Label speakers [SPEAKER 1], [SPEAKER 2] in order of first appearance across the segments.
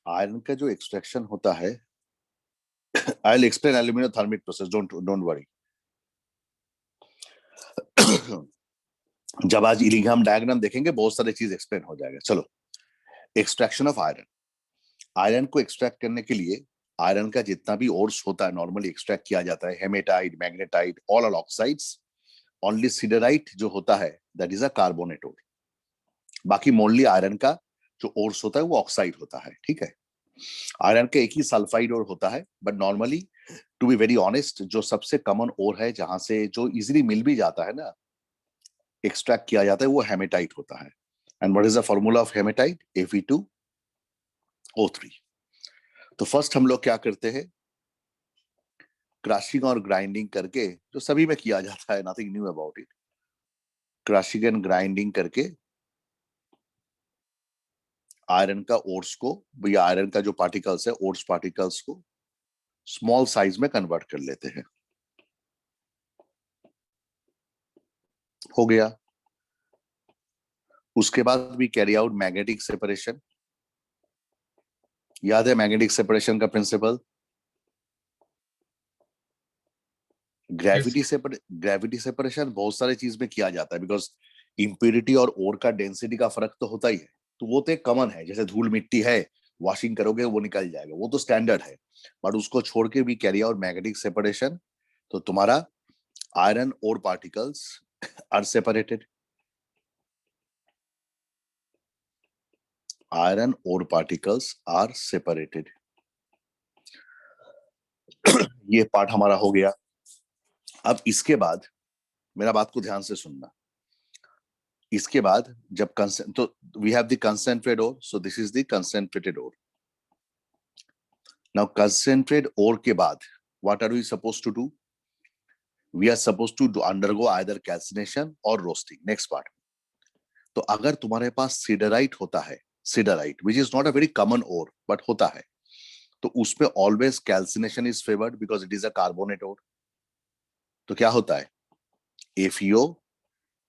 [SPEAKER 1] Iron का जो extraction होता है, I will explain aluminium thermic process, don't worry. जब आज इलिंघम डायग्राम देखेंगे बहुत सारी चीज एक्सप्लेन हो जाएगा। चलो, एक्सट्रैक्शन ऑफ आयरन। आयरन को एक्सट्रैक्ट करने के लिए आयरन का जितना भी ओर्स होता है नॉर्मली एक्सट्रैक्ट किया जाता है, hematite, magnetite, all oxides. Only siderite जो होता है that is a carbonate ore. बाकी मोनली आयरन का जो ओर्स होता है वो ऑक्साइड होता है, ठीक है। आयरन का एक ही सल्फाइड ओर होता है, but normally to be very honest जो सबसे कॉमन ओर है जहां से जो इजीली मिल भी जाता है ना, एक्सट्रैक्ट किया जाता है, वो हेमेटाइट होता है। And what is the formula of hematite? Fe2O3। तो फर्स्ट हम लोग क्या करते हैं, क्रशिंग और ग्राइंडिंग करके, जो सभी में किया जाता है, nothing knew about it. Crushing and grinding करके आयरन का ओर्स को, या आयरन का जो पार्टिकल्स है ओर्स पार्टिकल्स को स्मॉल साइज में कन्वर्ट कर लेते हैं। हो गया। उसके बाद भी कैरी आउट मैग्नेटिक सेपरेशन। याद है मैग्नेटिक सेपरेशन का प्रिंसिपल?
[SPEAKER 2] यस
[SPEAKER 1] ग्रेविटी सेपरेशन बहुत सारे चीज में किया जाता है, बिकॉज इम्प्योरिटी और ओर का डेंसिटी का फर्क तो होता ही है। तो वो तो एक कॉमन है, जैसे धूल मिट्टी है, वॉशिंग करोगे वो निकल जाएगा, वो तो स्टैंडर्ड है। बट उसको छोड़ के भी कैरी आउट मैग्नेटिक सेपरेशन, तो तुम्हारा iron ore particles are separated. Iron ore particles are separated. ये पार्ट हमारा हो गया। अब इसके बाद मेरा बात को ध्यान से सुनना। इसके बाद जब तो we have the concentrate ore, so this is the concentrated ore. Now concentrate ore के बाद what are we suppose to do? We are suppose to undergo either calcination और रोस्टिंग। Next part. तो अगर तुम्हारे पास सिडराइट होता है, siderite which is not a very common ore but होता है, तो उसमें always calcination is favoured because it is a carbonate ore. तो क्या होता है, एफईओ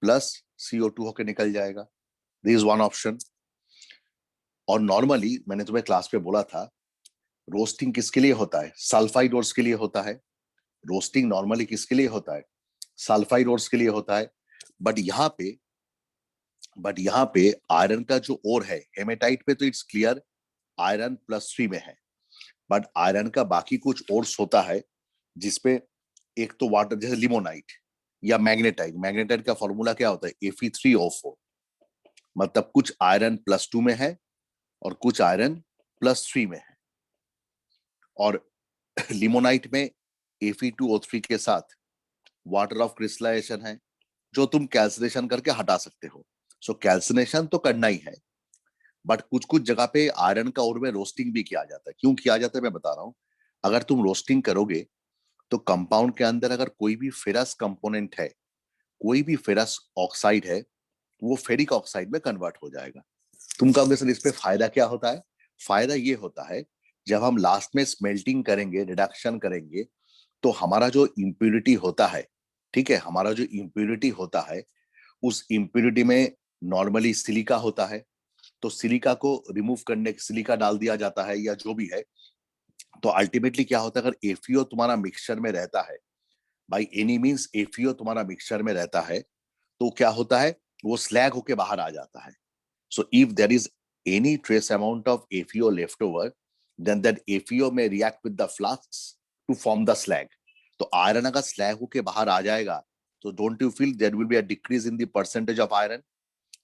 [SPEAKER 1] प्लस CO2 होके निकल जाएगा। This is one option. और नॉर्मली मैंने तुम्हें क्लास पे बोला था, रोस्टिंग किसके लिए होता है? सल्फाइड ओर्स के लिए होता है। रोस्टिंग नॉर्मली किसके लिए होता है? सल्फाइड ओर्स के लिए होता है। बट यहाँ पे बट यहाँ पे आयरन का जो ओर है हेमेटाइट पे, तो इट्स क्लियर आयरन +3 में है। बट आयरन का बाकी कुछ ओर्स होता है जिसपे एक तो वाटर, जैसे लिमोनाइट या मैग्नेटाइट। मैग्नेटाइट का फॉर्मूला क्या होता है? Fe3O4। मतलब कुछ आयरन +2 में है और कुछ आयरन +3 में है। और लिमोनाइट में Fe2O3 के साथ वाटर ऑफ क्रिस्टलाइजेशन है, जो तुम कैल्सिनेशन करके हटा सकते हो। सो कैल्सिनेशन तो करना ही है, बट कुछ कुछ जगह पे आयरन का और में रोस्टिंग भी किया जाता है। क्यों किया जाता है मैं बता रहा हूँ। अगर तुम रोस्टिंग करोगे तो कंपाउंड के अंदर अगर कोई भी फेरस कंपोनेंट है, कोई भी फेरस ऑक्साइड है, वो फेरिक ऑक्साइड में कन्वर्ट हो जाएगा। तुम कहोगे सर इस पे फायदा क्या होता है? फायदा ये होता है, जब हम लास्ट में स्मेल्टिंग करेंगे, रिडक्शन करेंगे, तो हमारा जो इम्प्यूरिटी होता है, ठीक है, हमारा जो इम्प्यूरिटी होता है, उस इम्प्यूरिटी में नॉर्मली सिलिका होता है। तो सिलिका को रिमूव करने, सिलिका डाल दिया जाता है या जो भी है। तो अल्टीमेटली क्या होता है, अगर एफईओ तुम्हारा मिक्सचर में रहता है, बाई एनी मीन्स एफईओ तुम्हारा मिक्सचर में रहता है, तो क्या होता है, वो स्लैग होके बाहर आ जाता है। So if there is any trace amount of AFEO left over, then that AFEO may react with the flux to form the slag. तो आयरन अगर स्लैग होके बाहर आ जाएगा, तो don't you feel there will be a decrease in the percentage of iron?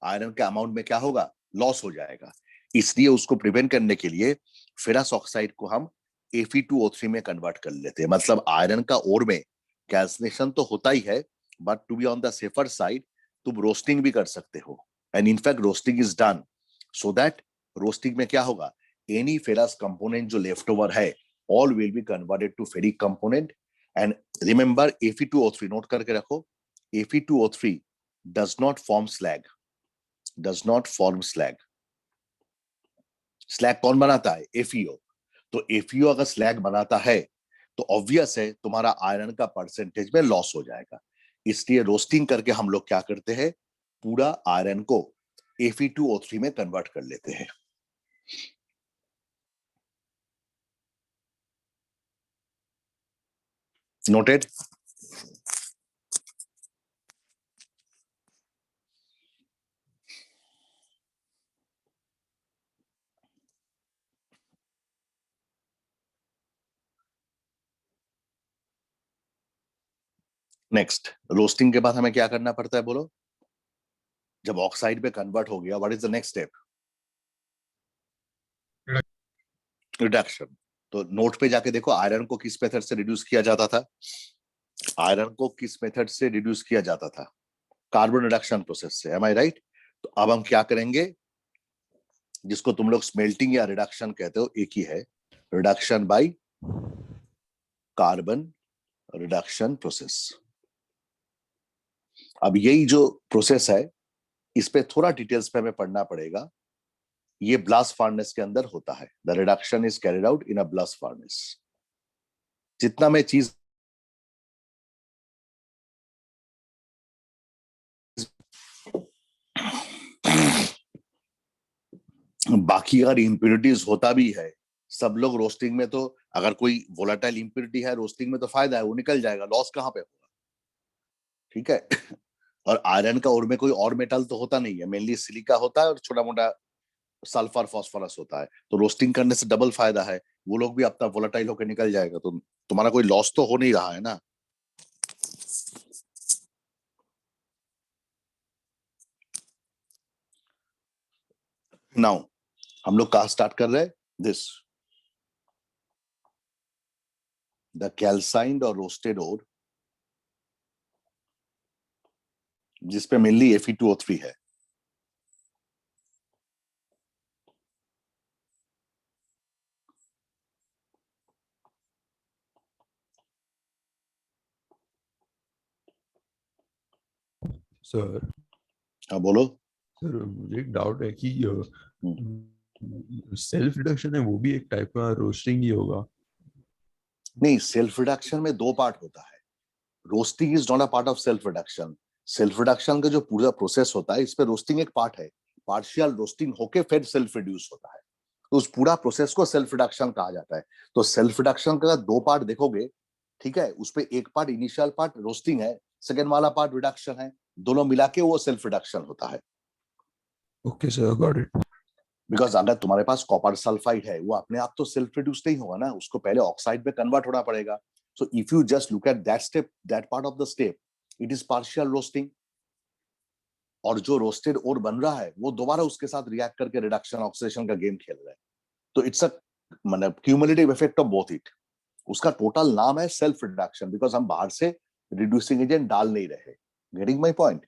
[SPEAKER 1] Iron के amount में क्या होगा? लॉस हो जाएगा। इसलिए उसको प्रिवेंट करने के लिए फेरस ऑक्साइड को हम Fe2O3 में कन्वर्ट कर लेते हैं। मतलब आयरन का ओर में कैल्सिनेशन तो होता ही है, but to be on the safer side तुम रोस्टिंग भी कर सकते हो। And in fact roasting is done so that, roasting में क्या होगा, एनी फेरस कंपोनेंट जो लेफ्ट ओवर है, all will be converted to ferric component. And remember Fe2O3 note करके रखो, Fe2O3 does not form slag, does not form slag. Slag कौन बनाता है? एफईओ। तो एफईओ अगर स्लैग बनाता है तो ऑब्वियस है तुम्हारा आयरन का परसेंटेज में लॉस हो जाएगा। इसलिए रोस्टिंग करके हम लोग क्या करते हैं, पूरा आयरन को Fe2O3 में कन्वर्ट कर लेते हैं। Noted? नेक्स्ट, रोस्टिंग के बाद हमें क्या करना पड़ता है बोलो? जब ऑक्साइड पे कन्वर्ट हो गया, what is the next step? Reduction. तो नोट पे जाके देखो, आयरन को किस मेथड से रिड्यूस किया जाता था? आयरन को किस मेथड से रिड्यूस किया जाता था? कार्बन रिडक्शन प्रोसेस से। एम आई राइट? तो अब हम क्या करेंगे, जिसको तुम लोग स्मेल्टिंग या रिडक्शन कहते हो, एक ही है, reduction by carbon reduction process. अब यही जो प्रोसेस है, इस पे थोड़ा डिटेल्स पे हमें पढ़ना पड़ेगा। ये ब्लास्ट फर्नेस के अंदर होता है। The reduction is carried out in a blast furnace. जितना मैं चीज बाकी अगर इंप्योरिटीज होता भी है, सब लोग रोस्टिंग में, तो अगर कोई वोलेटाइल इंप्योरिटी है रोस्टिंग में तो फायदा है, वो निकल जाएगा, लॉस कहां पे होगा? ठीक है। और आयरन का और में कोई और मेटल तो होता नहीं है, मेनली सिलिका होता है और छोटा मोटा सल्फर फास्फोरस होता है। तो रोस्टिंग करने से डबल फायदा है, वो लोग भी अपना वोलेटाइल होकर निकल जाएगा, तो तुम्हारा कोई लॉस तो हो नहीं रहा है ना। नाउ हम लोग कहां स्टार्ट कर रहे हैं? दिस, द कैल्साइंड और रोस्टेड ओर, जिसपे मेनली Fe2O3 है।
[SPEAKER 2] सर
[SPEAKER 1] हाँ बोलो।
[SPEAKER 2] सर मुझे एक डाउट है कि सेल्फ रिडक्शन है वो भी एक टाइप का रोस्टिंग ही होगा?
[SPEAKER 1] नहीं, सेल्फ रिडक्शन में दो पार्ट होता है। Roasting is not a part of self reduction. Self reduction का जो पूरा प्रोसेस होता है, इस पे रोस्टिंग एक पार्ट है। पार्शियल रोस्टिंग होके फिर सेल्फ रिड्यूस होता है, तो उस पूरा प्रोसेस को सेल्फ रिडक्शन कहा जाता है। तो सेल्फ रिडक्शन का दो पार्ट देखोगे, ठीक है, उस पे एक पार्ट इनिशियल पार्ट रोस्टिंग है, सेकेंड वाला पार्ट रिडक्शन है, दोनों मिला के वो सेल्फ रिडक्शन होता है।
[SPEAKER 2] Okay sir, got it.
[SPEAKER 1] Because अगर तुम्हारे पास कॉपर सल्फाइड है, वो अपने आप तो सेल्फ रिड्यूस नहीं होगा ना, उसको पहले ऑक्साइड में कन्वर्ट होना पड़ेगा। So if you just look at that step, that part of the step, it is partial roasting. और जो रोस्टेड और बन रहा है, वो दोबारा उसके साथ रिएक्ट करके रिडक्शन ऑक्सीडेशन का गेम खेल रहा है। तो इट्स अ मतलब cumulative effect of both it. उसका टोटल नाम है सेल्फ रिडक्शन, बिकॉज हम बाहर से रिड्यूसिंग एजेंट डाल नहीं रहे। Getting my point?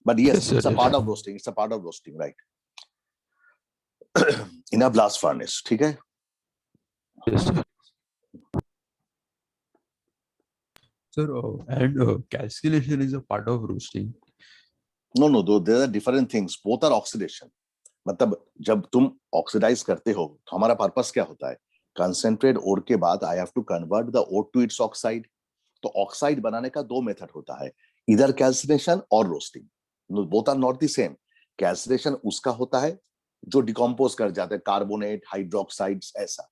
[SPEAKER 1] But
[SPEAKER 2] Yes,
[SPEAKER 1] yes,
[SPEAKER 2] sir.
[SPEAKER 1] It's a
[SPEAKER 2] Yes.
[SPEAKER 1] Part of roasting, it's a part of roasting, right? In a blast furnace, ठीक है।
[SPEAKER 2] Yes, sir. Sir, and calcination is a part of roasting.
[SPEAKER 1] No no, though there are different things, both are oxidation. मतलब जब तुम oxidise करते हो तो हमारा purpose क्या होता है? कंसेंट्रेट ओर के बाद I have to convert the ore to its oxide. तो ऑक्साइड बनाने का दो मेथड होता है, इधर कैल्सिनेशन और roasting. Both are not the same. Calcination उसका होता है जो डिकम्पोज कर जाते हैं, कार्बोनेट, हाइड्रोक्साइड्स, ऐसा।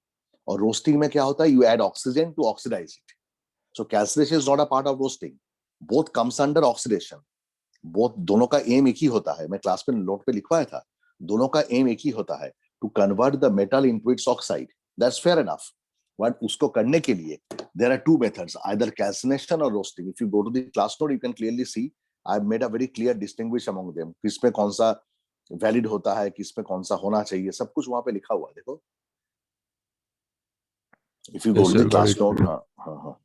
[SPEAKER 1] और रोस्टिंग में क्या होता है? You add oxygen to oxidize it. So calcination is not a part of roasting, both comes under oxidation. Both, दोनों का एम एक ही होता है, मैं क्लास में नोट पे लिखवाया था, दोनों का एम एक ही होता है, to convert the metal into its oxide. That's fair enough. But उसको करने के लिए there are two methods, either calcination or roasting. If you go to the class note, you can clearly see I've made a very clear distinguish among them, किसमें कौन सा valid होता है, किसमें कौन सा होना चाहिए, सब कुछ वहां पे लिखा हुआ है, देखो। If you go
[SPEAKER 2] Yes,
[SPEAKER 1] to
[SPEAKER 2] sir.
[SPEAKER 1] the
[SPEAKER 2] Got
[SPEAKER 1] class
[SPEAKER 2] it.
[SPEAKER 1] note, हाँ हाँ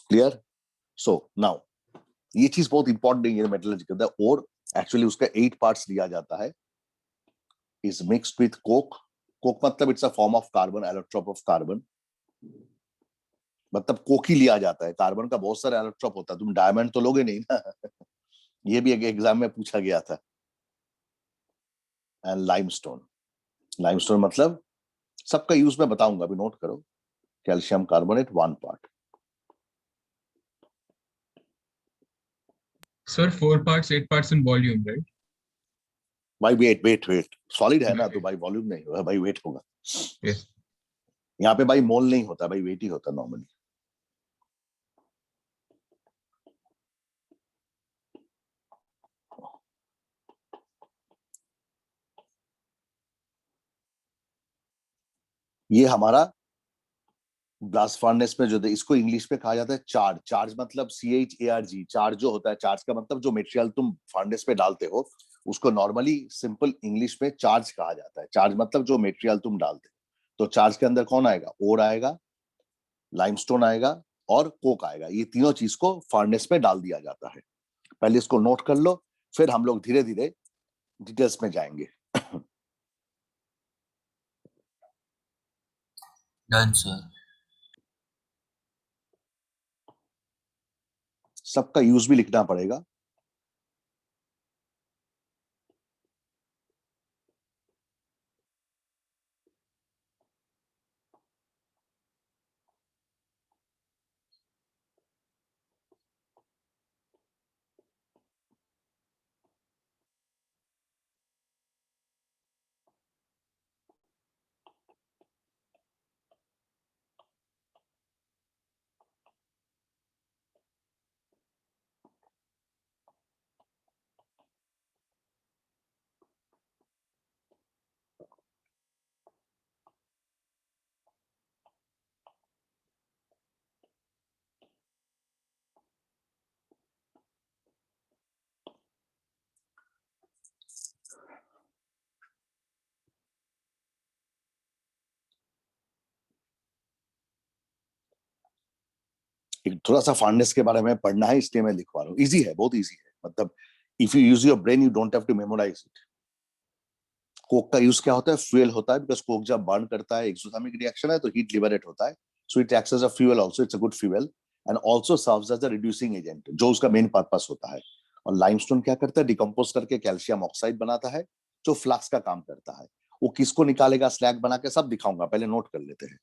[SPEAKER 1] क्लियर? सो नाउ ये चीज बहुत इंपॉर्टेंट है मेटलर्जी के अंदर। और एक्चुअली उसका 8 पार्ट्स लिया जाता है, is mixed with coke. Coke मतलब it's a form of carbon, allotrope of carbon. मतलब कोक ही लिया जाता है, कार्बन का बहुत सारा एलोट्रोप होता है, तुम डायमंड तो लोगे नहीं ना। ये भी एक एग्जाम में पूछा गया था। एंड लाइमस्टोन, लाइमस्टोन मतलब सबका यूज मैं बताऊंगा, अभी नोट करो। Calcium carbonate 1 part.
[SPEAKER 3] Sir, 4 parts, 8 parts in volume, right?
[SPEAKER 1] भाई वेट वेट वेट, सॉलिड है ना, तो भाई वॉल्यूम नहीं होगा भाई, वेट होगा।
[SPEAKER 3] Yes.
[SPEAKER 1] यहाँ पे भाई मोल नहीं होता भाई, वेट ही होता नॉर्मली। ये हमारा ब्लास्ट फर्नेस में जो इसको इंग्लिश में कहा जाता है चार्ज। चार्ज मतलब CHARG। चार्ज जो होता है, चार्ज का मतलब जो मटेरियल तुम फर्नेस पे डालते हो उसको नॉर्मली सिंपल इंग्लिश में चार्ज कहा जाता है। चार्ज मतलब जो मटेरियल तुम डालते हो। तो चार्ज के अंदर कौन आएगा? ओर आएगा, लाइमस्टोन आएगा और कोक आएगा। ये तीनों चीज को फर्नेस में डाल दिया जाता है। पहले इसको नोट कर लो, फिर हम लोग धीरे धीरे डिटेल्स में जाएंगे।
[SPEAKER 4] Done sir.
[SPEAKER 1] सबका यूज भी लिखना पड़ेगा। एक थोड़ा सा फर्नेस के बारे में पढ़ना है, इसलिए मैं लिखवा रहा हूँ। इजी है, बहुत इजी है। मतलब if you use your brain you don't have to memorise it. Coke का यूज क्या होता है? फ्यूल होता है, बिकॉज कोक जब बर्न करता है, एक्सोथर्मिक रिएक्शन है, तो हीट लिबरेट होता है। So it acts as a fuel also, it's a good fuel and also serves as a reducing agent, जो उसका मेन पर्पस होता है। और लाइमस्टोन क्या करता है? डिकम्पोज करके कैल्शियम ऑक्साइड बनाता है, जो फ्लक्स का काम करता है। वो किसको निकालेगा स्लैग बना के, सब दिखाऊंगा, पहले नोट कर लेते हैं।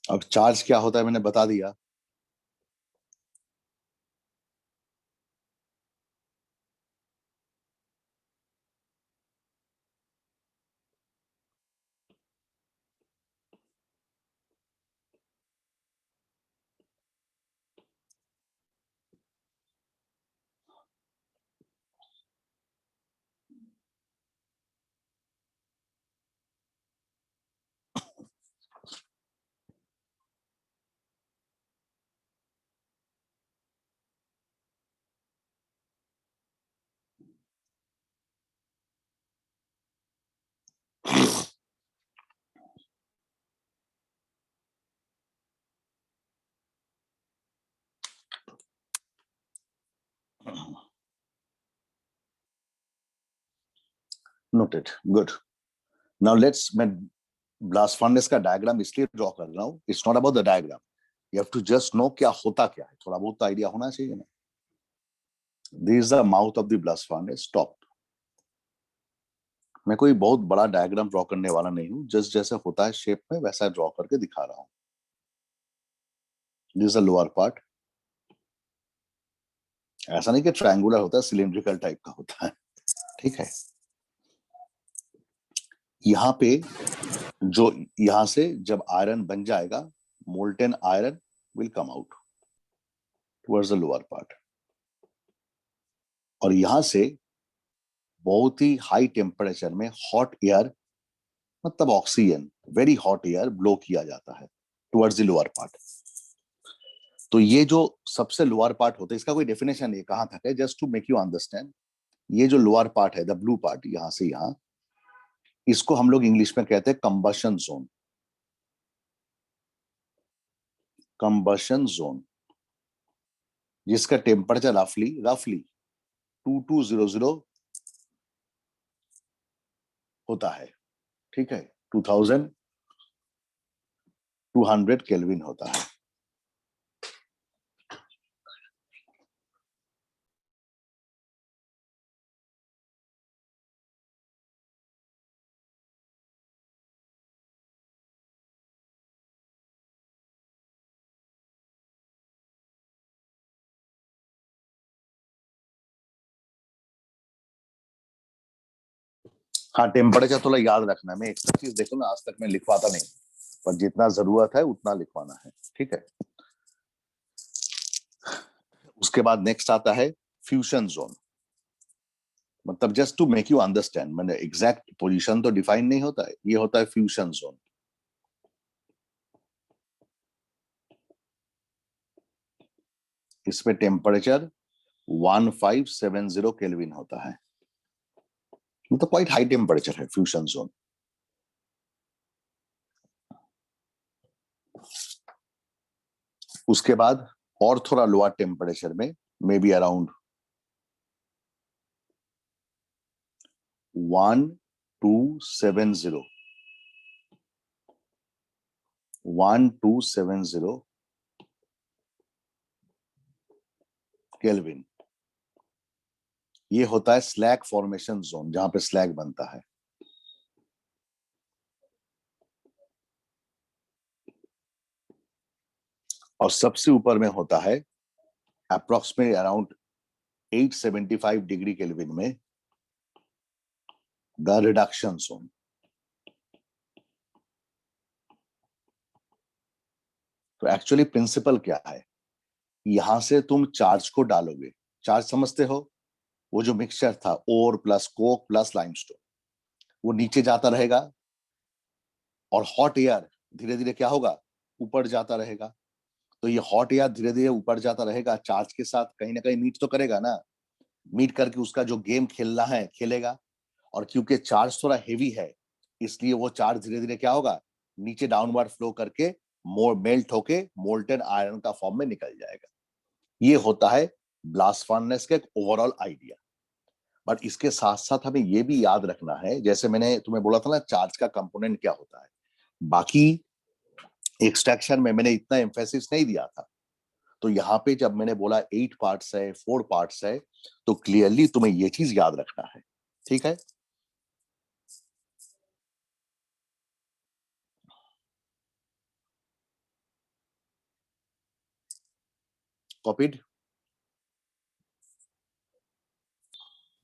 [SPEAKER 1] अब चार्ज क्या होता है मैंने बता दिया। Noted, good. नाउ लेट्स, मैं ब्लास्ट फर्नेस का डायग्राम इसलिए ड्रॉ कर रहा हूँ, it's not about the diagram, you have to just know क्या होता क्या है, थोड़ा बहुत तो आइडिया होना चाहिए ना। This is the mouth of the blast furnace, top. मैं कोई बहुत बड़ा डायग्राम ड्रॉ करने वाला नहीं हूँ, जस्ट जैसे होता है शेप में वैसा ड्रॉ करके दिखा रहा हूँ। This is the lower part. ऐसा नहीं कि ट्रायंगुलर होता है, सिलिंड्रिकल टाइप का होता है, ठीक है। यहाँ पे जो यहां से जब आयरन बन जाएगा, molten iron will come out towards the lower part, और यहां से बहुत ही हाई टेम्परेचर में हॉट एयर, मतलब oxygen, very hot air blow किया जाता है टुवर्ड्स द लोअर पार्ट। तो ये जो सबसे लोअर पार्ट होता है, इसका कोई डेफिनेशन नहीं, कहां तक है, just to make you understand. ये जो लोअर पार्ट है, द ब्लू पार्ट, यहां से यहां, इसको हम लोग इंग्लिश में कहते हैं कंबशन जोन। कंबशन जोन, जिसका टेम्परेचर रफली रफली 2200 होता है, ठीक है, 2200 केल्विन होता है। हाँ, टेम्परेचर थोड़ा याद रखना है। मैं एक चीज देखो ना, आज तक मैं लिखवाता नहीं, पर जितना जरूरत है उतना लिखवाना है, ठीक है। उसके बाद नेक्स्ट आता है फ्यूजन जोन। मतलब just to make you understand, मैंने एग्जैक्ट पोजीशन तो डिफाइन नहीं होता है, ये होता है फ्यूजन जोन। इसमें टेम्परेचर 1570 केल्विन होता है, मतलब क्वाइट हाई टेम्परेचर है फ्यूजन जोन। उसके बाद और थोड़ा लोअर टेम्परेचर में, मे बी अराउंड 1270 केल्विन, ये होता है स्लैग फॉर्मेशन जोन, जहां पे स्लैग बनता है। और सबसे ऊपर में होता है अप्रोक्सीमेटली अराउंड 875 डिग्री केल्विन में द रिडक्शन जोन। तो एक्चुअली प्रिंसिपल क्या है, यहां से तुम चार्ज को डालोगे, चार्ज समझते हो, वो जो मिक्सचर था ओर प्लस कोक प्लस लाइमस्टोन, वो नीचे जाता रहेगा, और हॉट एयर धीरे धीरे क्या होगा, ऊपर जाता रहेगा। तो ये हॉट एयर धीरे धीरे ऊपर जाता रहेगा, चार्ज के साथ कहीं ना कहीं मीट तो करेगा ना, मीट करके उसका जो गेम खेलना है खेलेगा। और क्योंकि चार्ज थोड़ा हेवी है, इसलिए वो चार्ज धीरे धीरे क्या होगा, नीचे डाउनवर्ड फ्लो करके मेल्ट होके मोल्टेन आयरन का फॉर्म में निकल जाएगा। ये होता है ब्लास्ट फर्नेस का एक ओवरऑल आइडिया। बट इसके साथ साथ हमें ये भी याद रखना है, जैसे मैंने तुम्हें बोला था ना, चार्ज का कंपोनेंट क्या होता है। बाकी एक्सट्रैक्शन में मैंने इतना एम्फेसिस नहीं दिया था, तो यहाँ पे जब मैंने बोला 8 पार्ट्स है, 4 पार्ट्स है, तो क्लियरली तुम्हें ये चीज याद रखना है, ठीक है। कॉपीड।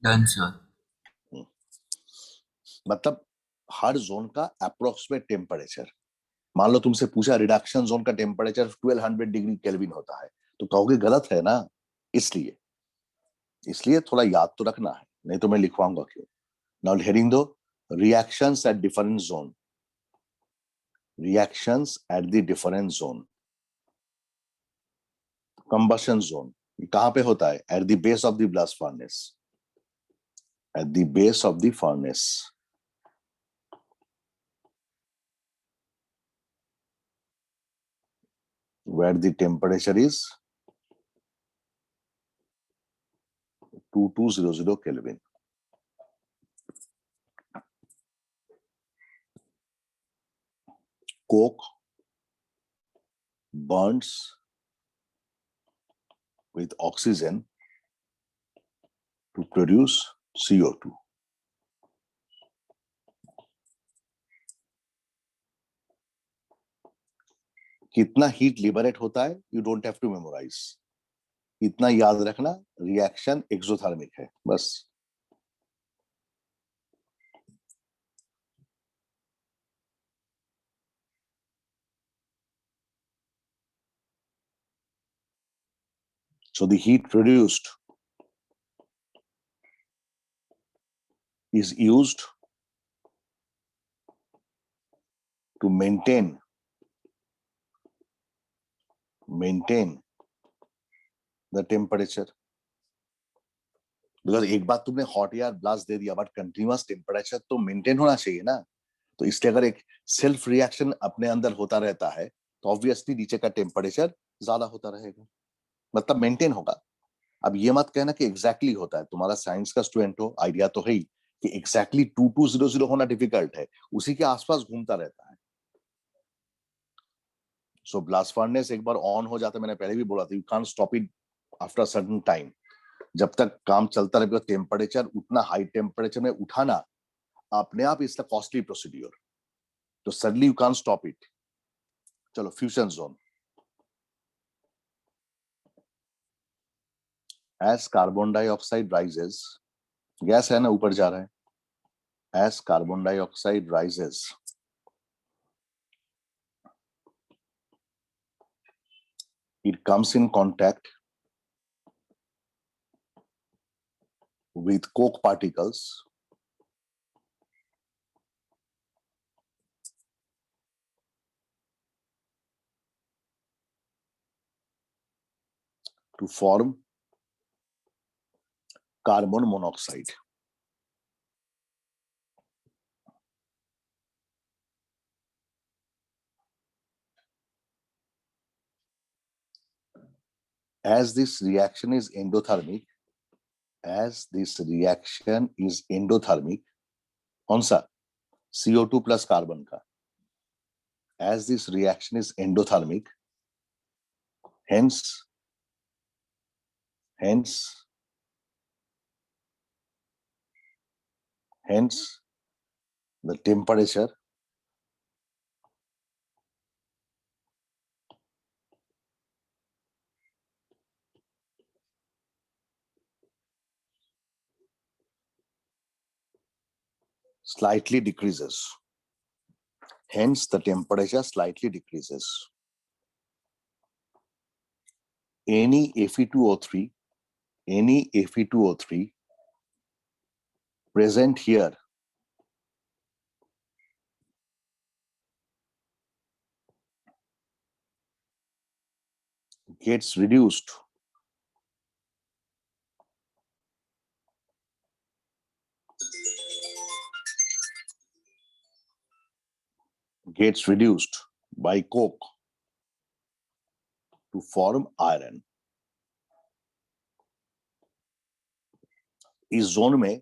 [SPEAKER 4] Done sir.
[SPEAKER 1] मतलब हर जोन का अप्रोक्सीमेट टेम्परेचर, मान लो तुमसे पूछा रिडक्शन जोन का टेम्परेचर 1200 डिग्री केल्विन होता है, तो कहोगे गलत है ना, इसलिए इसलिए थोड़ा याद तो रखना है, नहीं तो मैं लिखवाऊंगा क्यों। नाउ हेडिंग दो, reactions at different zone. Reactions at the different zone. Combustion zone कहां पे होता है, at the base of the blast furnace, at the base of the furnace, where the temperature is 2200 Kelvin. Coke burns with oxygen to produce CO2. कितना heat liberate होता है you don't have to memorise, इतना याद रखना, reaction exothermic है बस। So the heat produced is used to maintain the temperature. Because एक बात तुमने हॉट एयर ब्लास्ट दे दिया, बट कंटिन्यूअस टेम्परेचर तो मेंटेन होना चाहिए ना। तो इसलिए अगर एक सेल्फ रिएक्शन अपने अंदर होता रहता है तो ऑब्वियसली नीचे का टेम्परेचर ज्यादा होता रहेगा, मतलब मेंटेन होगा। अब ये मत कहना कि एग्जैक्टली होता है, तुम्हारा साइंस का स्टूडेंट हो, आइडिया तो है ही कि एग्जैक्टली 2200 होना डिफिकल्ट है, उसी के आसपास घूमता रहता है। सो ब्लास्ट फर्नेस एक बार ऑन हो जाता है, मैंने पहले भी बोला था, you can't stop it after certain time. जब तक काम चलता रहेगा, टेम्परेचर उतना हाई टेम्परेचर में उठाना अपने आप इज द कॉस्टली प्रोसीड्यूर, तो suddenly you can't stop it. चलो fusion zone. As carbon dioxide rises, gas है ना, ऊपर जा रहा है, as carbon dioxide rises it comes in contact with coke particles, to form carbon monoxide. As this reaction is endothermic, कौन सा, CO2 plus carbon का, as this reaction is endothermic, hence the temperature slightly decreases. Hence the temperature slightly decreases. Any Fe2O3 present here gets reduced by coke to form iron. इस zone में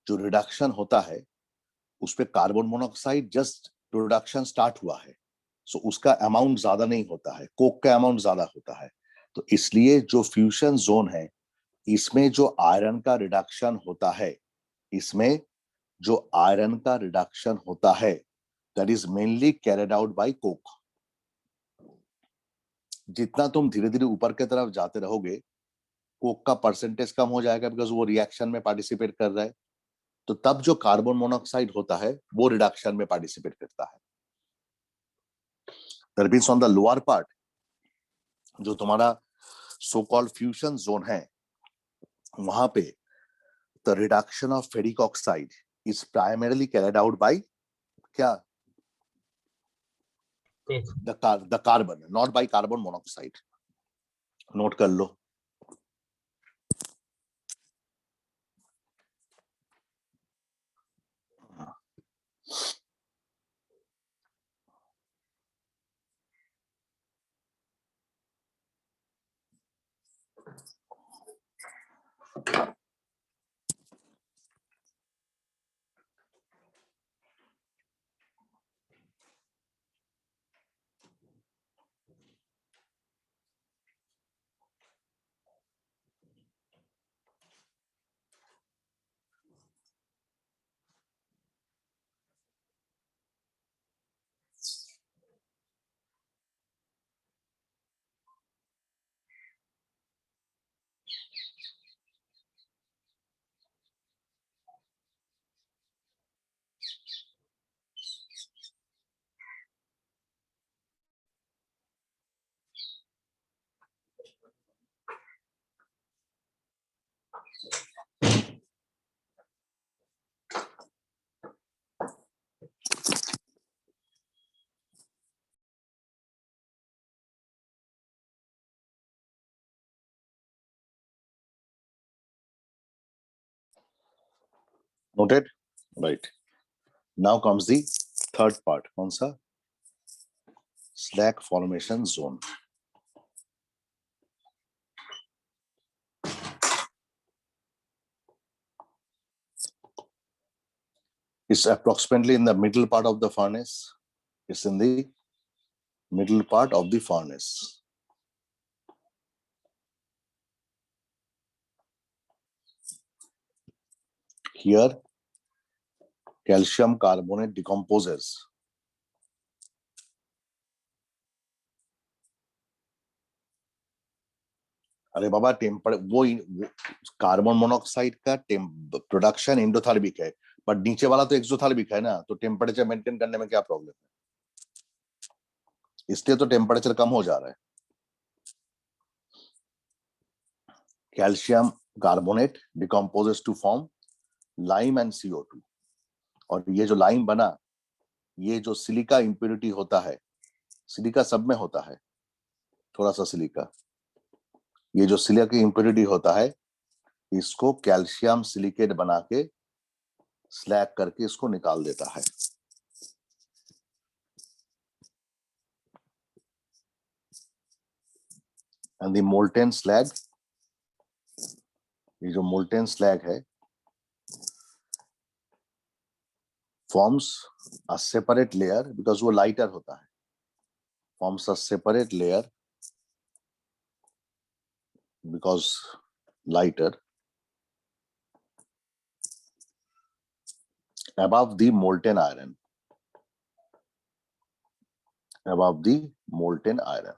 [SPEAKER 1] जो reduction होता है उस पे carbon monoxide just production start हुआ है, सो उसका अमाउंट ज्यादा नहीं होता है, कोक का अमाउंट ज्यादा होता है। तो इसलिए जो फ्यूजन जोन है, इसमें जो आयरन का रिडक्शन होता है, that is mainly carried out bye Coke. जितना तुम धीरे धीरे ऊपर की तरफ जाते रहोगे, कोक का परसेंटेज कम हो जाएगा, बिकॉज वो रिएक्शन में पार्टिसिपेट कर रहा है। तो तब जो कार्बन मोनोऑक्साइड होता है वो रिडक्शन में पार्टिसिपेट करता है। That means on the lower part, जो तुम्हारा सो कॉल्ड फ्यूजन जोन है, वहां पे the reduction of ferric oxide is primarily carried out by क्या, the carbon, not by carbon monoxide. Note कर लो। Noted? Right. Now comes the third part. कौन सा? Slag formation zone. It's approximately in the middle part of the furnace. It's in the middle part of the furnace. Here, calcium carbonate decomposes. अरे बाबा वो carbon monoxide का production endothermic है, पर नीचे वाला तो एक्सोथर्मिक है ना, तो टेम्परेचर मेंटेन करने में क्या प्रॉब्लम है? इसलिए तो टेम्परेचर कम हो जा रहा है. Calcium carbonate decomposes to form lime and CO2. और ये जो लाइम बना, ये जो सिलिका इंप्योरिटी होता है, सिलिका सब में होता है, थोड़ा सा सिलिका, ये जो सिलिका की इंप्योरिटी होता है, इसको कैल्शियम सिलिकेट बना के स्लैग करके इसको निकाल देता है. एंड द मोल्टेन स्लैग, ये जो मोल्टेन स्लैग है, forms a separate layer, because वो लाइटर होता है, forms a separate layer because lighter above the molten iron, above the molten iron.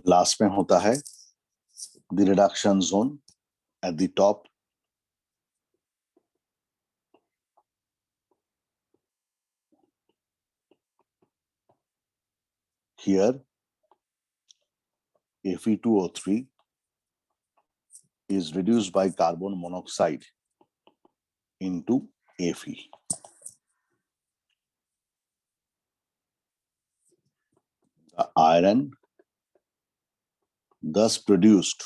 [SPEAKER 1] Last में होता है the reduction zone at the top. Here Fe2O3 is reduced by carbon monoxide into Fe. The iron thus produced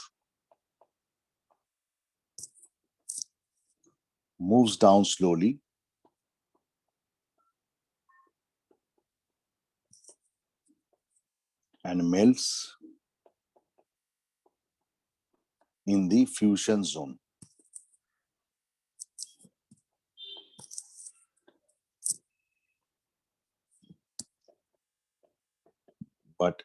[SPEAKER 1] moves down slowly and melts in the fusion zone. But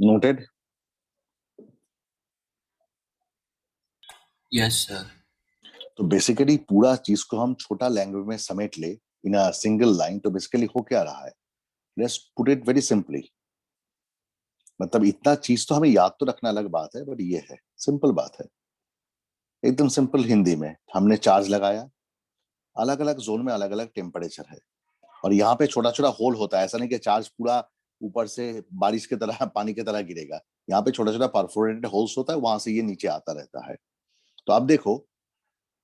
[SPEAKER 1] noted?
[SPEAKER 4] Yes, sir.
[SPEAKER 1] तो basically पूरा चीज को हम छोटा language में समेट ले इन a single line, तो बेसिकली हो क्या रहा है, let's put it very simply. मतलब इतना चीज तो हमें याद तो रखना अलग बात है, बट ये है सिंपल बात है, एकदम सिंपल हिंदी में। हमने चार्ज लगाया, अलग अलग जोन में अलग अलग टेम्परेचर है, और यहाँ पे छोटा छोटा होल होता है। ऐसा नहीं कि चार्ज पूरा ऊपर से बारिश की तरह पानी की तरह गिरेगा। यहाँ पे छोटा छोटा परफोरेटेड होल्स होता है, वहां से ये नीचे आता रहता है। तो अब देखो,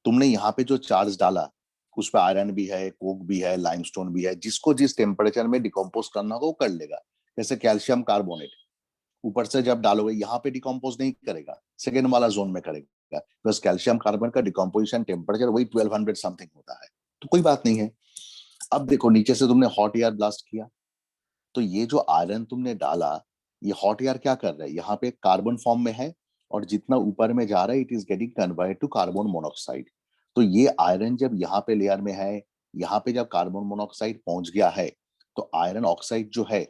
[SPEAKER 1] तुमने यहाँ पे जो चार्ज डाला, उस पे आयरन भी है, कोक भी है, लाइमस्टोन भी है, जिसको जिस टेम्परेचर में डिकम्पोज करना होगा वो कर लेगा। जैसे कैल्शियम कार्बोनेट ऊपर से जब डालोगे, यहाँ पे डिकम्पोज नहीं करेगा, सेकेंड वाला जोन में करेगा, बस कैल्शियम कार्बन का डिकम्पोजिशन टेम्परेचर वही 1200 समथिंग होता है, तो कोई बात नहीं है। अब देखो, नीचे से तुमने हॉट एयर ब्लास्ट किया, तो ये जो आयरन तुमने डाला, ये हॉट एयर क्या कर रहा है, यहाँ पे कार्बन फॉर्म में है, और जितना ऊपर में जा रहा है it is getting converted to carbon monoxide. तो ये आयरन जब यहाँ पे लेयर में है, यहाँ पे जब कार्बन मोनोऑक्साइड पहुंच गया है, तो आयरन ऑक्साइड जो है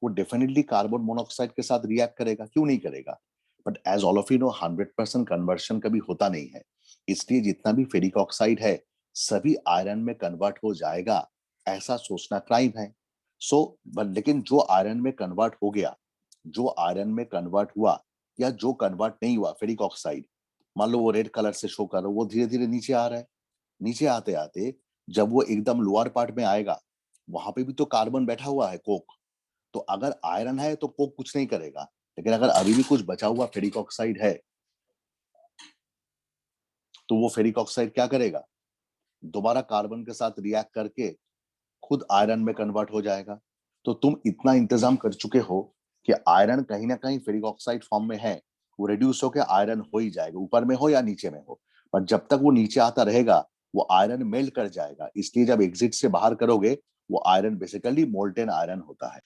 [SPEAKER 1] वो डेफिनेटली कार्बन मोनोऑक्साइड के साथ रिएक्ट करेगा, क्यों नहीं करेगा। But as all of you know, 100% conversion कभी होता नहीं है, इसलिए जितना भी फेरिक ऑक्साइड है सभी आयरन में कन्वर्ट हो जाएगा, ऐसा सोचना क्राइम है। सो लेकिन जो आयरन में कन्वर्ट हो गया, जो आयरन में कन्वर्ट हुआ, या जो कन्वर्ट नहीं हुआ फेरिक ऑक्साइड, मान लो वो रेड कलर से शो कर रहा है, वो धीरे धीरे नीचे आ रहा है। नीचे आते आते जब वो एकदम लोअर पार्ट में आएगा, वहां पे भी तो कार्बन बैठा हुआ है, कोक। तो अगर आयरन है तो कोक कुछ नहीं करेगा, लेकिन अगर अभी भी कुछ बचा हुआ फेरिक ऑक्साइड है, तो वो फेरिक ऑक्साइड क्या करेगा, दोबारा कार्बन के साथ रिएक्ट करके खुद आयरन में कन्वर्ट हो जाएगा। तो तुम इतना इंतजाम कर चुके हो कि आयरन कहीं ना कहीं फेरिक ऑक्साइड फॉर्म में है, वो रिड्यूस होकर आयरन हो ही जाएगा, ऊपर में हो या नीचे में हो। पर जब तक वो नीचे आता रहेगा, वो आयरन मेल्ट कर जाएगा, इसलिए जब एग्जिट से बाहर करोगे, वो आयरन बेसिकली मोल्टेन आयरन होता है।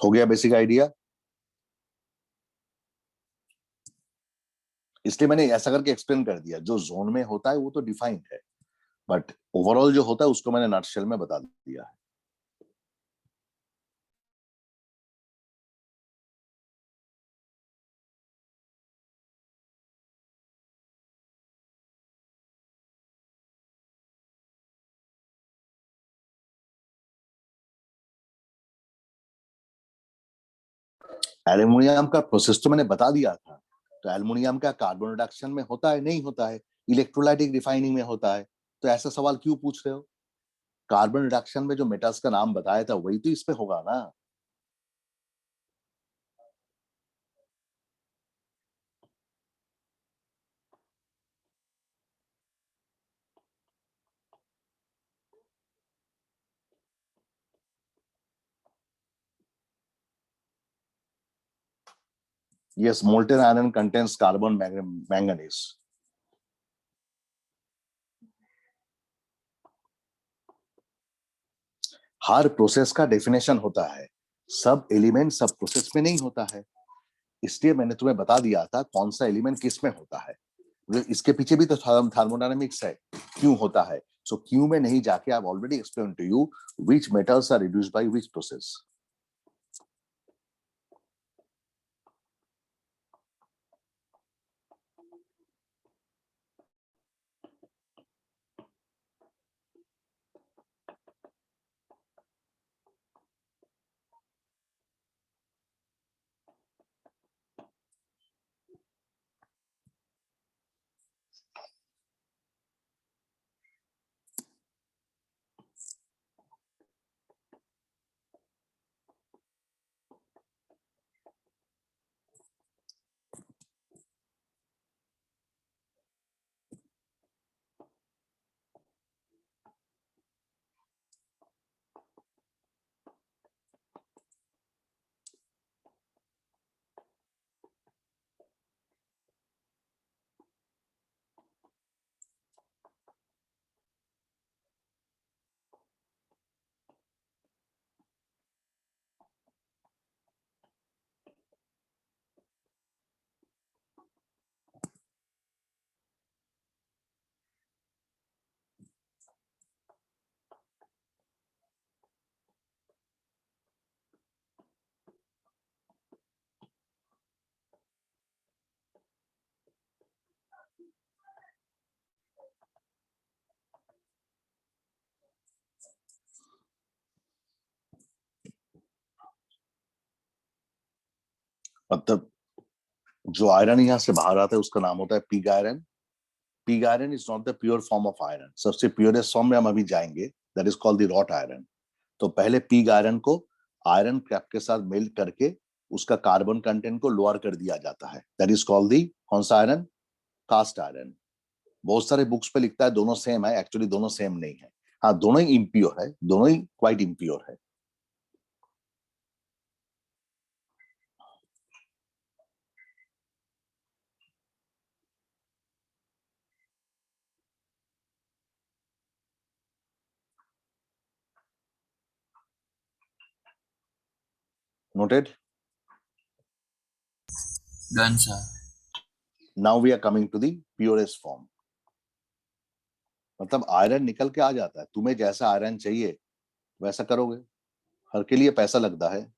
[SPEAKER 1] हो गया बेसिक आइडिया। इसलिए मैंने ऐसा करके एक्सप्लेन कर दिया, जो जोन में होता है वो तो डिफाइंड है, बट ओवरऑल जो होता है उसको मैंने नटशेल में बता दिया है। एल्युमिनियम का प्रोसेस तो मैंने बता दिया था। तो एल्युमिनियम का कार्बन रिडक्शन में होता है, नहीं होता है, इलेक्ट्रोलाइटिक रिफाइनिंग में होता है। तो ऐसा सवाल क्यों पूछ रहे हो, कार्बन रिडक्शन में जो मेटल्स का नाम बताया था वही तो इस पे होगा ना। Yes, molten iron contains carbon manganese. हर प्रोसेस का डेफिनेशन होता है, सब एलिमेंट सब प्रोसेस में नहीं होता है। इसलिए मैंने तुम्हें बता दिया था कौन सा एलिमेंट किस में होता है। इसके पीछे भी तो थर्मोडायनेमिक्स है, क्यों होता है। सो क्यों में नहीं जाके, I already explain to you which metals are reduced by which process. मतलब जो आयरन यहाँ से बाहर आता है उसका नाम होता है pig iron. Pig iron is not the pure form of iron. सबसे प्योरेस्ट फॉर्म में हम अभी जाएंगे, that is called the wrought iron. तो पहले पिग आयरन को आयरन क्रैप के साथ मेल्ट करके उसका कार्बन कंटेंट को लोअर कर दिया जाता है. दैट इज कॉल्ड दी कौन सा आयरन? Cast iron. बहुत सारे बुक्स पे लिखता है दोनों सेम है, एक्चुअली दोनों सेम नहीं है. हाँ, दोनों ही इम्प्योर है, दोनों ही क्वाइट इम्प्योर है. Noted?
[SPEAKER 4] Done, sir.
[SPEAKER 1] Now we are coming to the purest form. मतलब आयरन निकल के आ जाता है. तुम्हें जैसा आयरन चाहिए वैसा करोगे. हर के लिए पैसा लगता है.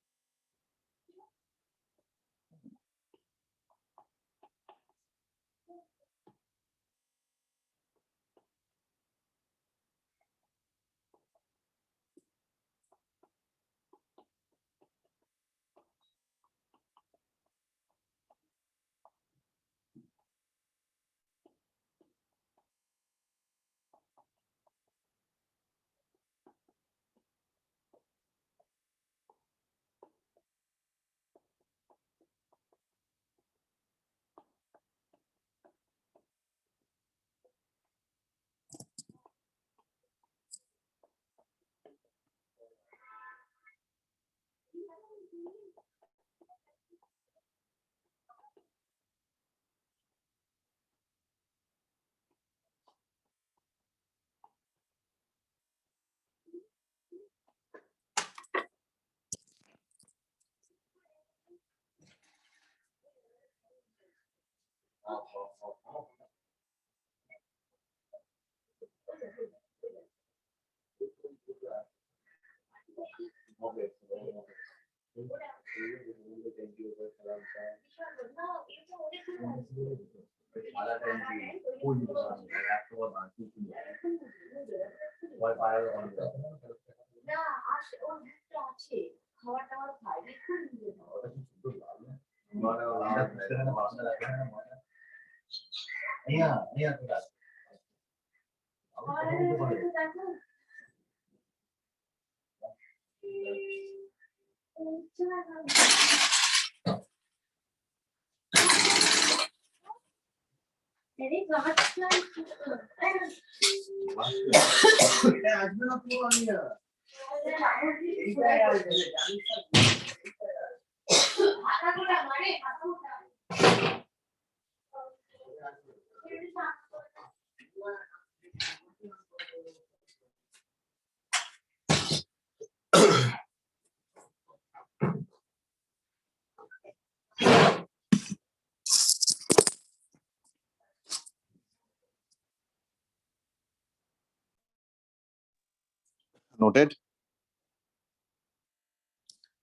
[SPEAKER 1] नोटेड?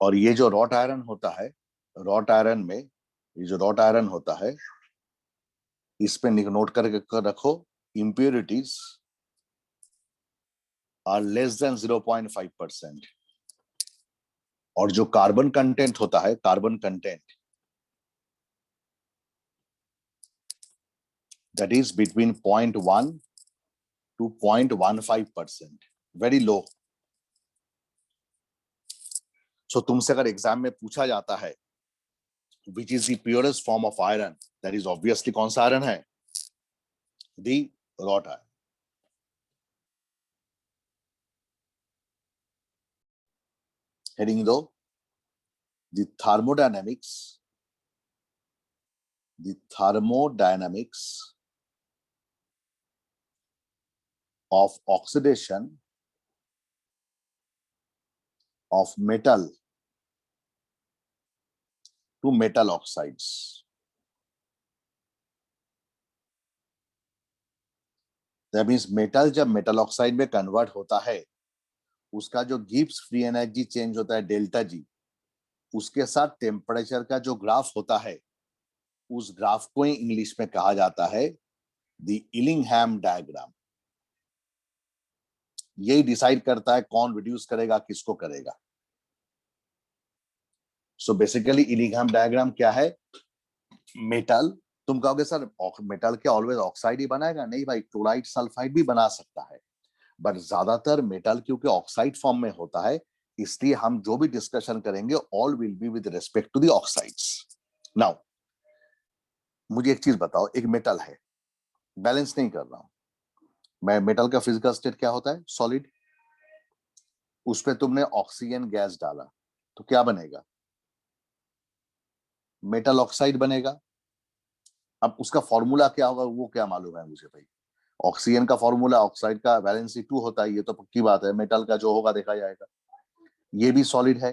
[SPEAKER 1] और ये जो रॉट आयरन होता है, रॉट आयरन में ये जो रॉट आयरन होता है इस पे नोट करके रखो, impurities are less than 0.5%. और जो कार्बन कंटेंट होता है, carbon content that is between 0.1 to 0.15%, very low. So तुमसे अगर एग्जाम में पूछा जाता है which is the purest form of iron, that is obviously कौन सा आयरन है? The wrought iron. Heading though, the thermodynamics of oxidation of metal to metal oxides. That means metal जब metal oxide में convert होता है उसका जो Gibbs free energy change होता है डेल्टा जी, उसके साथ टेम्परेचर का जो ग्राफ होता है उस ग्राफ को ही इंग्लिश में कहा जाता है द इलिंघैम डायग्राम. यही डिसाइड करता है कौन रिड्यूस करेगा, किसको करेगा. सो बेसिकली इलिग्राम डायग्राम क्या है? मेटल, तुम कहोगे सर मेटल क्या ऑलवेज ऑक्साइड ही बनाएगा? नहीं भाई, क्लोराइड सल्फाइड भी बना सकता है, बट ज्यादातर मेटल क्योंकि ऑक्साइड फॉर्म में होता है, इसलिए हम जो भी डिस्कशन करेंगे all will be with respect to the oxides. Now मुझे एक चीज बताओ, एक मेटल है, बैलेंस नहीं कर रहा हूं मैं, मेटल का फिजिकल स्टेट क्या होता है? सॉलिड। उस पे तुमने ऑक्सीजन गैस डाला तो क्या बनेगा? मेटल ऑक्साइड बनेगा। अब उसका फॉर्मूला क्या होगा वो क्या मालूम है मुझे भाई? ऑक्सीजन का फॉर्मूला ऑक्साइड का वैलेंसी 2 होता है, ये तो पक्की बात है। मेटल का जो होगा देखा जाएगा। ये भी सॉलिड है,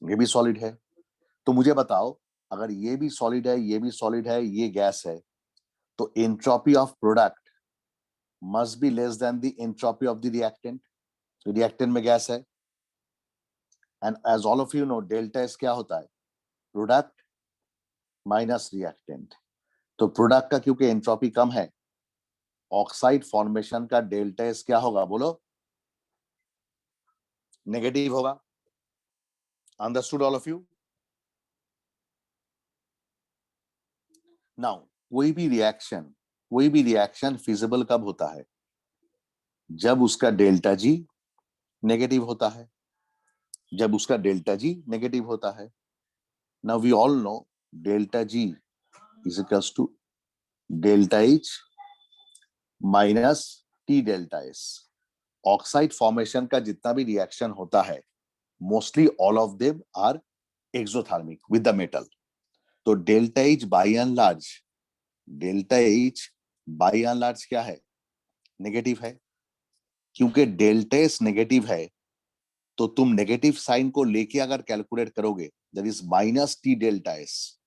[SPEAKER 1] ये भी सॉलिड है। तो मुझे बताओ, अगर ये भी सॉलिड है, ये भी सॉलिड है, ये गैस है, तो entropy of product must be less than the entropy of the reactant. Reactant में गैस है, and as all of you know delta S क्या होता है? Product minus reactant. तो प्रोडक्ट का क्योंकि एंट्रोपी कम है, ऑक्साइड फॉर्मेशन का डेल्टा एस क्या होगा बोलो? नेगेटिव होगा। Understood all of you? Now कोई भी रिएक्शन फिजिबल कब होता है? जब उसका डेल्टा जी नेगेटिव होता है, जब उसका डेल्टा जी नेगेटिव होता है। Now we all know delta G is equals to delta H minus T delta S. Oxide formation का जितना भी रिएक्शन होता है, mostly all of them are exothermic with the metal. तो delta H by and large, delta H by and large क्या है? Negative है। क्योंकि डेल्टा एस नेगेटिव है, तो तुम नेगेटिव साइन को लेके अगर कैलकुलेट करोगे, that is minus T delta S,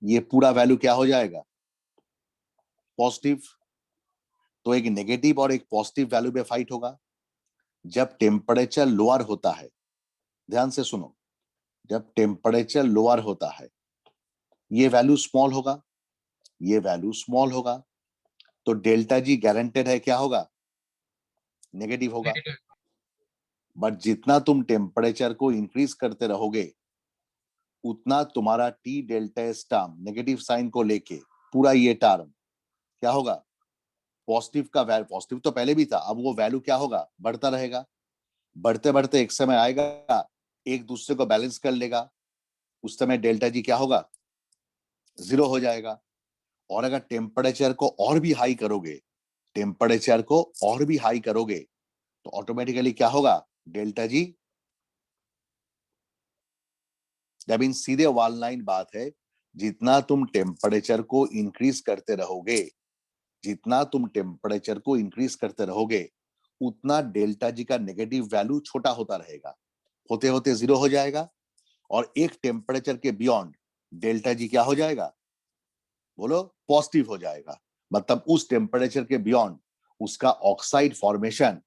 [SPEAKER 1] ये पूरा वैल्यू क्या हो जाएगा? पॉजिटिव। तो एक नेगेटिव और एक पॉजिटिव वैल्यू में फाइट होगा। जब टेम्परेचर लोअर होता है, ध्यान से सुनो, जब टेम्परेचर लोअर होता है, ये वैल्यू स्मॉल होगा, ये वैल्यू स्मॉल होगा, तो डेल्टा जी गारंटेड है क्या होगा? नेगेटिव होगा। बट जितना तुम टेम्परेचर को इंक्रीज करते रहोगे, उतना तुम्हारा T delta S term negative sign को लेके पूरा ये टर्म क्या होगा? पॉजिटिव का वैल्यू, पॉजिटिव तो पहले भी था, अब वो वैल्यू क्या होगा? बढ़ता रहेगा। बढ़ते बढ़ते एक समय आएगा, एक दूसरे को बैलेंस कर लेगा, उस समय डेल्टा जी क्या होगा? 0 हो जाएगा। और अगर टेम्परेचर को और भी हाई करोगे, टेम्परेचर को और भी हाई करोगे, तो ऑटोमेटिकली क्या होगा? डेल्टा जी, जब इन सीधे वन लाइन बात है, जितना तुम टेम्परेचर को इंक्रीज करते रहोगे, जितना तुम टेम्परेचर को इंक्रीज करते रहोगे, उतना डेल्टा जी का नेगेटिव वैल्यू छोटा होता रहेगा, होते होते 0 हो जाएगा। और एक टेम्परेचर के बियॉन्ड डेल्टा जी क्या हो जाएगा बोलो? पॉजिटिव हो जाएगा। मतलब उस टेम्परेचर के बियॉन्ड उसका ऑक्साइड फॉर्मेशन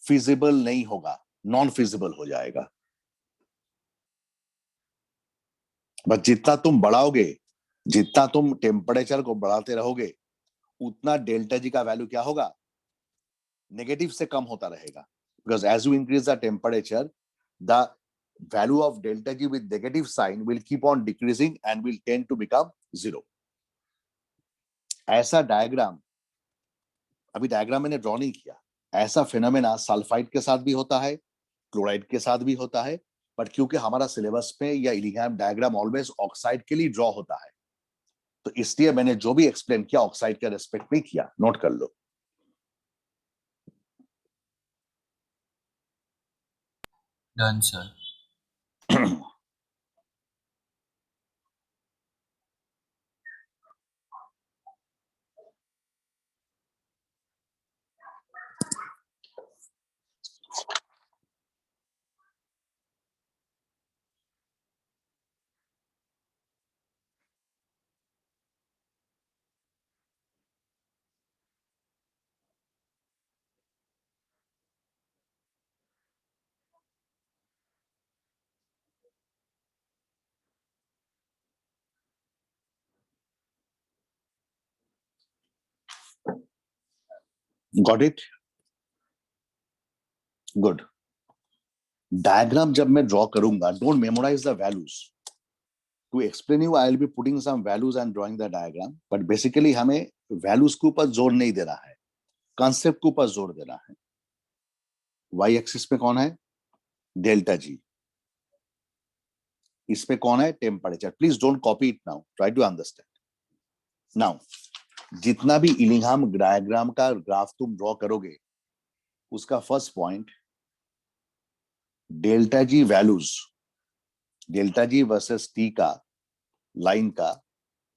[SPEAKER 1] फिजिबल नहीं होगा, नॉन फिजिबल हो जाएगा। बस जितना तुम बढ़ाओगे, जितना तुम टेम्परेचर को बढ़ाते रहोगे, उतना डेल्टा जी का वैल्यू क्या होगा? नेगेटिव से कम होता रहेगा। Because as you increase the temperature, the value of delta G with negative sign will keep on decreasing and will tend to become 0. ऐसा डायग्राम, अभी डायग्राम मैंने ड्रॉ नहीं किया, ऐसा फिनोमेना सल्फाइड के साथ भी होता है, क्लोराइड के साथ भी होता है, बट क्योंकि हमारा सिलेबस में या इलिग्राम डायग्राम ऑलवेज ऑक्साइड के लिए ड्रॉ होता है, तो इसलिए मैंने जो भी एक्सप्लेन किया ऑक्साइड के रेस्पेक्ट में किया। नोट कर लो।
[SPEAKER 4] Done, sir.
[SPEAKER 1] Got it? Good. Diagram जब मैं ड्रॉ करूंगा, don't memorise the values. To explain you I will be putting some values and drawing the diagram, but basically हमें वैल्यूज के ऊपर जोर नहीं देना है, कॉन्सेप्ट के ऊपर जोर देना है. वाई एक्सिस पे कौन है? Delta G. इस पे कौन है? Temperature. Please don't copy it now, try to understand now. जितना भी इलिंघाम डायग्राम का ग्राफ तुम ड्रॉ करोगे, उसका first point delta G values, delta G versus T का लाइन का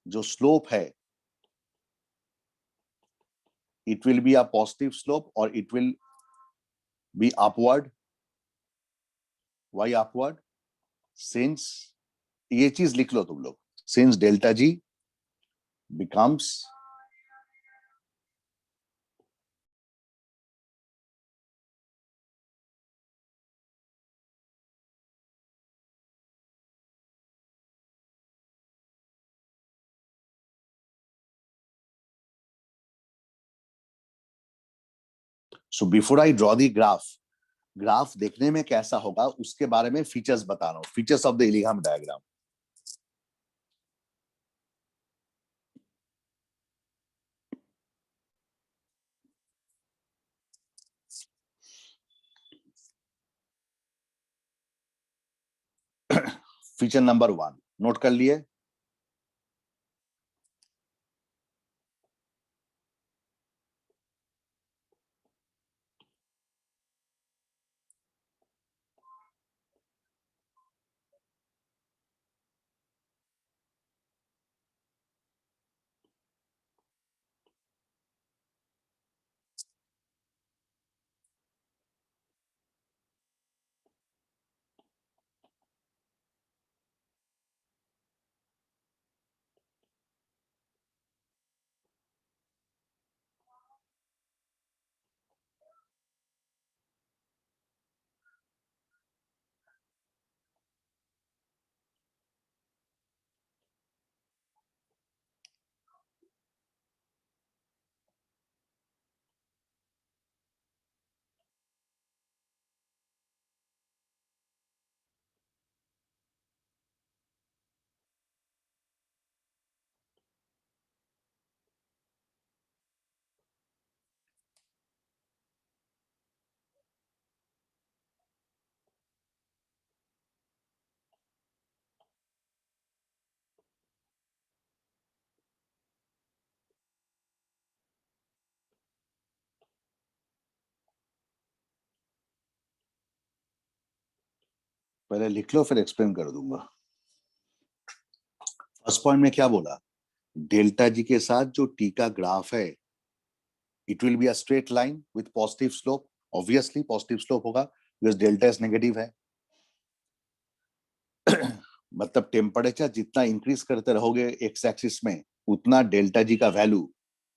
[SPEAKER 1] जो स्लोप है, it will be a positive slope और it will be upward. Why upward? Since, ये चीज लिख लो तुम लोग, since delta G becomes so before I draw the graph देखने में कैसा होगा उसके बारे में फीचर्स बता रहा हूं, features of the Ellingham diagram. Feature number 1 note कर लिए? पहले लिख लो फिर एक्सप्लेन कर दूंगा. फर्स्ट पॉइंट में क्या बोला? डेल्टा जी के साथ जो टी का ग्राफ है, it will be a straight line with positive slope. Obviously positive slope होगा बिकॉज डेल्टा एस नेगेटिव है. मतलब टेम्परेचर जितना इंक्रीज करते रहोगे एक्स एक्सिस में, उतना डेल्टा जी का वैल्यू,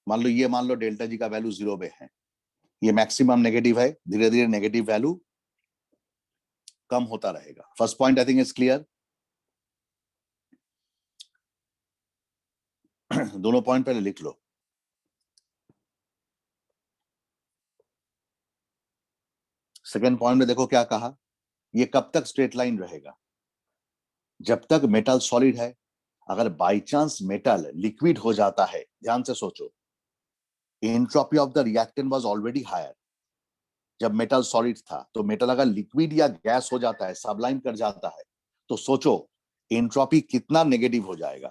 [SPEAKER 1] मान लो डेल्टा जी का वैल्यू 0 पे है, ये मैक्सिमम नेगेटिव है, धीरे धीरे नेगेटिव वैल्यू कम होता रहेगा. First point I think is clear. दोनों पॉइंट पहले लिख लो. सेकेंड पॉइंट में देखो क्या कहा, ये कब तक स्ट्रेट लाइन रहेगा? जब तक मेटल सॉलिड है. अगर बाई चांस मेटल लिक्विड हो जाता है, ध्यान से सोचो, entropy of the reactant was already higher. जब मेटल सॉलिड था, तो मेटल अगर लिक्विड या गैस हो जाता है, सबलाइन कर जाता है, तो सोचो एंट्रोपी कितना नेगेटिव हो जाएगा.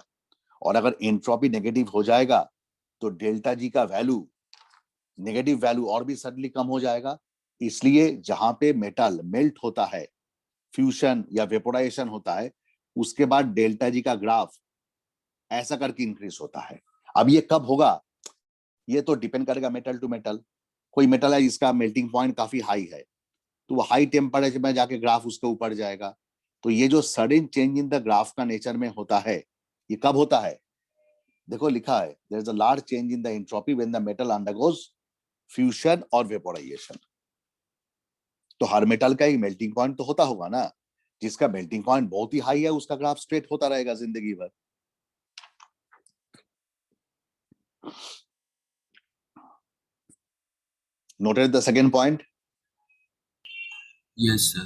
[SPEAKER 1] और अगर एंट्रोपी नेगेटिव हो जाएगा तो डेल्टा जी का वैल्यू, नेगेटिव वैल्यू और भी सडनली कम हो जाएगा. इसलिए जहां पे मेटल मेल्ट होता है, फ्यूजन या वेपोराइजेशन होता है, उसके बाद डेल्टा जी का ग्राफ ऐसा करके इंक्रीज होता है. अब ये कब होगा, ये तो डिपेंड करेगा मेटल टू मेटल. कोई मेटल है जिसका मेल्टिंग पॉइंट काफी हाई है, तो वो हाई टेम्परेचर में जाके ग्राफ उसके ऊपर जाएगा. तो ये जो sudden change in the graph का नेचर में होता है, ये कब होता है? देखो लिखा है, there is a large change in the entropy when the metal undergoes fusion और वेपोराइजेशन. तो हर मेटल का एक मेल्टिंग पॉइंट तो होता होगा ना. जिसका मेल्टिंग पॉइंट बहुत ही हाई है, उसका ग्राफ स्ट्रेट होता रहेगा जिंदगी भर. Noted the second point?
[SPEAKER 4] Yes, sir.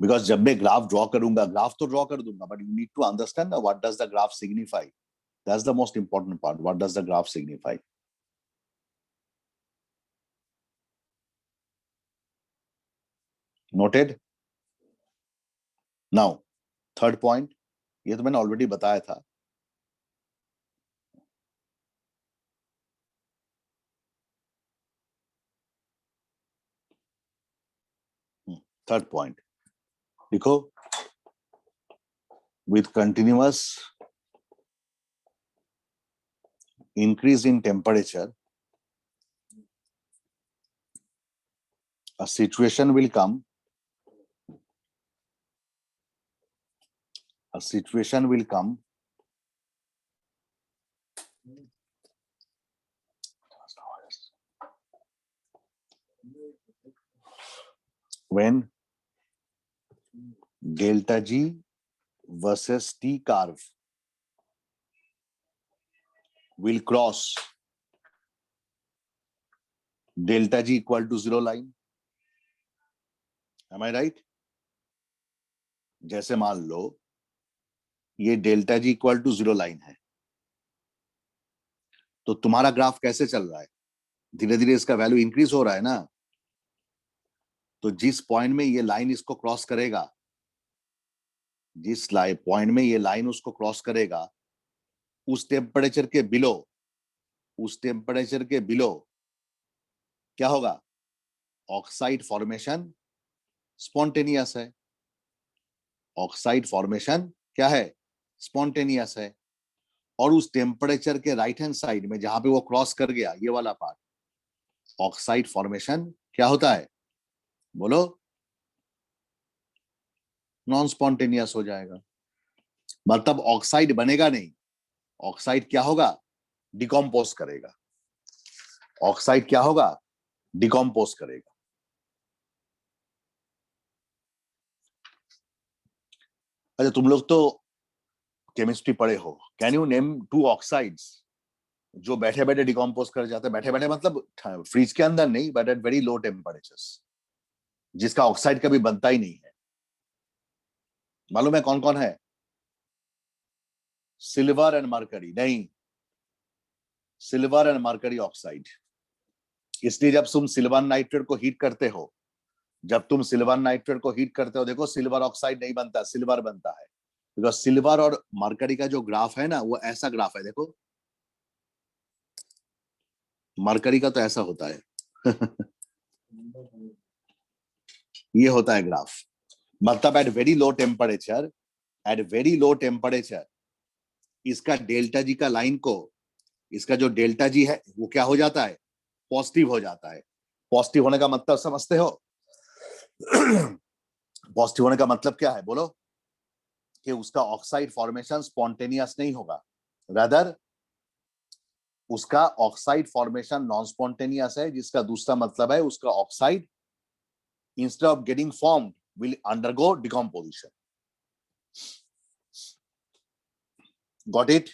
[SPEAKER 1] Because जब मैं ग्राफ ड्रॉ करूंगा, ग्राफ तो ड्रॉ कर दूंगा, but you need to understand what does the graph signify. That's the most important part. What does the graph signify? Noted? Now third point, ये तो मैंने already बताया था. थर्ड पॉइंट लिखो. with continuous increase in temperature, a situation will come. A situation will come when delta G versus T curve will cross delta G equal to 0 line. Am I right? जैसे मान लो ये delta G equal to 0 line है, तो तुम्हारा graph कैसे चल रहा है? धीरे धीरे इसका वैल्यू इंक्रीज हो रहा है ना. तो जिस पॉइंट में ये लाइन इसको क्रॉस करेगा, जिस पॉइंट में ये लाइन उसको क्रॉस करेगा, उस टेम्परेचर के बिलो, उस टेम्परेचर के बिलो क्या होगा? ऑक्साइड फॉर्मेशन स्पॉन्टेनियस है. ऑक्साइड फॉर्मेशन क्या है? स्पॉन्टेनियस है. और उस टेम्परेचर के राइट हैंड साइड में जहां पे वो क्रॉस कर गया, ये वाला पार्ट, ऑक्साइड फॉर्मेशन क्या होता है? बोलो. नॉन स्पॉन्टेनियस हो जाएगा. मतलब ऑक्साइड बनेगा नहीं. ऑक्साइड क्या होगा? डिकम्पोज करेगा. ऑक्साइड क्या होगा? डिकम्पोज करेगा. अच्छा, तुम लोग तो केमिस्ट्री पढ़े हो. कैन यू नेम 2 ऑक्साइड्स जो बैठे बैठे डिकम्पोज कर जाते हैं? बैठे बैठे मतलब फ्रिज के अंदर नहीं, but at very low temperatures, जिसका ऑक्साइड कभी बनता ही नहीं है. मालूम है कौन कौन है? Silver and mercury. नहीं, सिल्वर एंड मरकरी ऑक्साइड. इसलिए जब तुम सिल्वर नाइट्रेट को हीट करते हो, जब तुम सिल्वर नाइट्रेट को हीट करते हो, देखो सिल्वर ऑक्साइड नहीं बनता, सिल्वर बनता है. बिकॉज सिल्वर और मरकरी का जो ग्राफ है ना, वो ऐसा ग्राफ है. देखो मरकरी का तो ऐसा होता है. ये होता है ग्राफ. मतलब at very low temperature, at very low temperature इसका डेल्टा जी का लाइन को, इसका जो डेल्टा जी है वो क्या हो जाता है? पॉजिटिव हो जाता है. पॉजिटिव होने का मतलब समझते हो? पॉजिटिव होने का मतलब क्या है? बोलो. कि उसका ऑक्साइड फॉर्मेशन स्पॉन्टेनियस नहीं होगा, रादर उसका ऑक्साइड फॉर्मेशन नॉन स्पॉन्टेनियस है, जिसका दूसरा मतलब है उसका oxide instead of getting formed will undergo decomposition. Got it?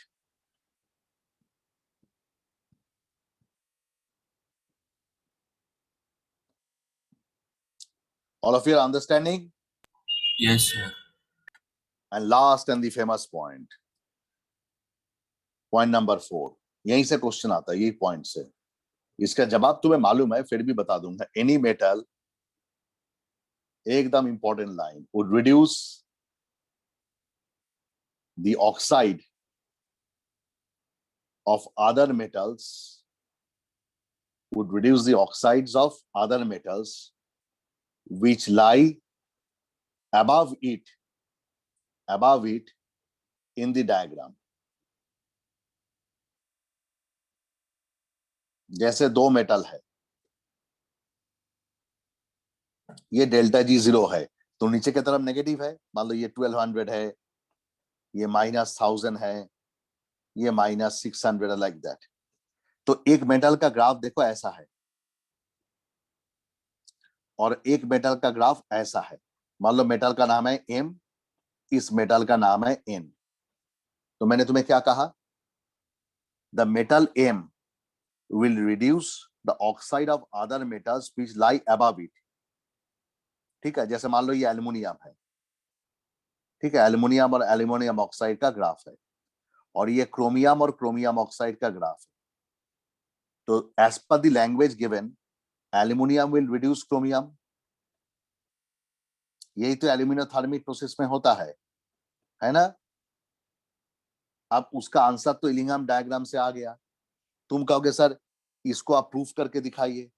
[SPEAKER 1] All of you are understanding?
[SPEAKER 4] Yes, sir.
[SPEAKER 1] And last and the famous point. Point number 4. यहीं से क्वेश्चन आता है, यही पॉइंट से. इसका जवाब तुम्हें मालूम है, फिर भी बता दूंगा. एनी मेटल, एकदम important line, would reduce the oxide of other metals, would reduce the oxides of other metals which lie above it in the diagram. जैसे 2 मेटल है, ये डेल्टा जी 0 है, तो नीचे की तरफ नेगेटिव है. मान लो ये 1200 है, ये -1000 है, ये -600 है, लाइक दैट. तो एक मेटल का ग्राफ देखो ऐसा है, और एक मेटल का ग्राफ ऐसा है. मान लो मेटल का नाम है M, इस मेटल का नाम है N. तो मैंने तुम्हें क्या कहा? The metal M will reduce the oxide of other metals which lie above it. ठीक है. जैसे मान लो ये एल्युमिनियम है, ठीक है, एल्युमिनियम और एल्युमिनियम ऑक्साइड का ग्राफ है, और ये क्रोमियम और क्रोमियम ऑक्साइड का ग्राफ है। तो as per the language given, aluminium will reduce chromium, यही तो एल्यूमिनोथर्मिक प्रोसेस में होता है ना। अब उसका आंसर तो इलिंघम डायग्राम से आ गया। तुम कहोगे सर इसको आप प्रूफ करके दिखाइए।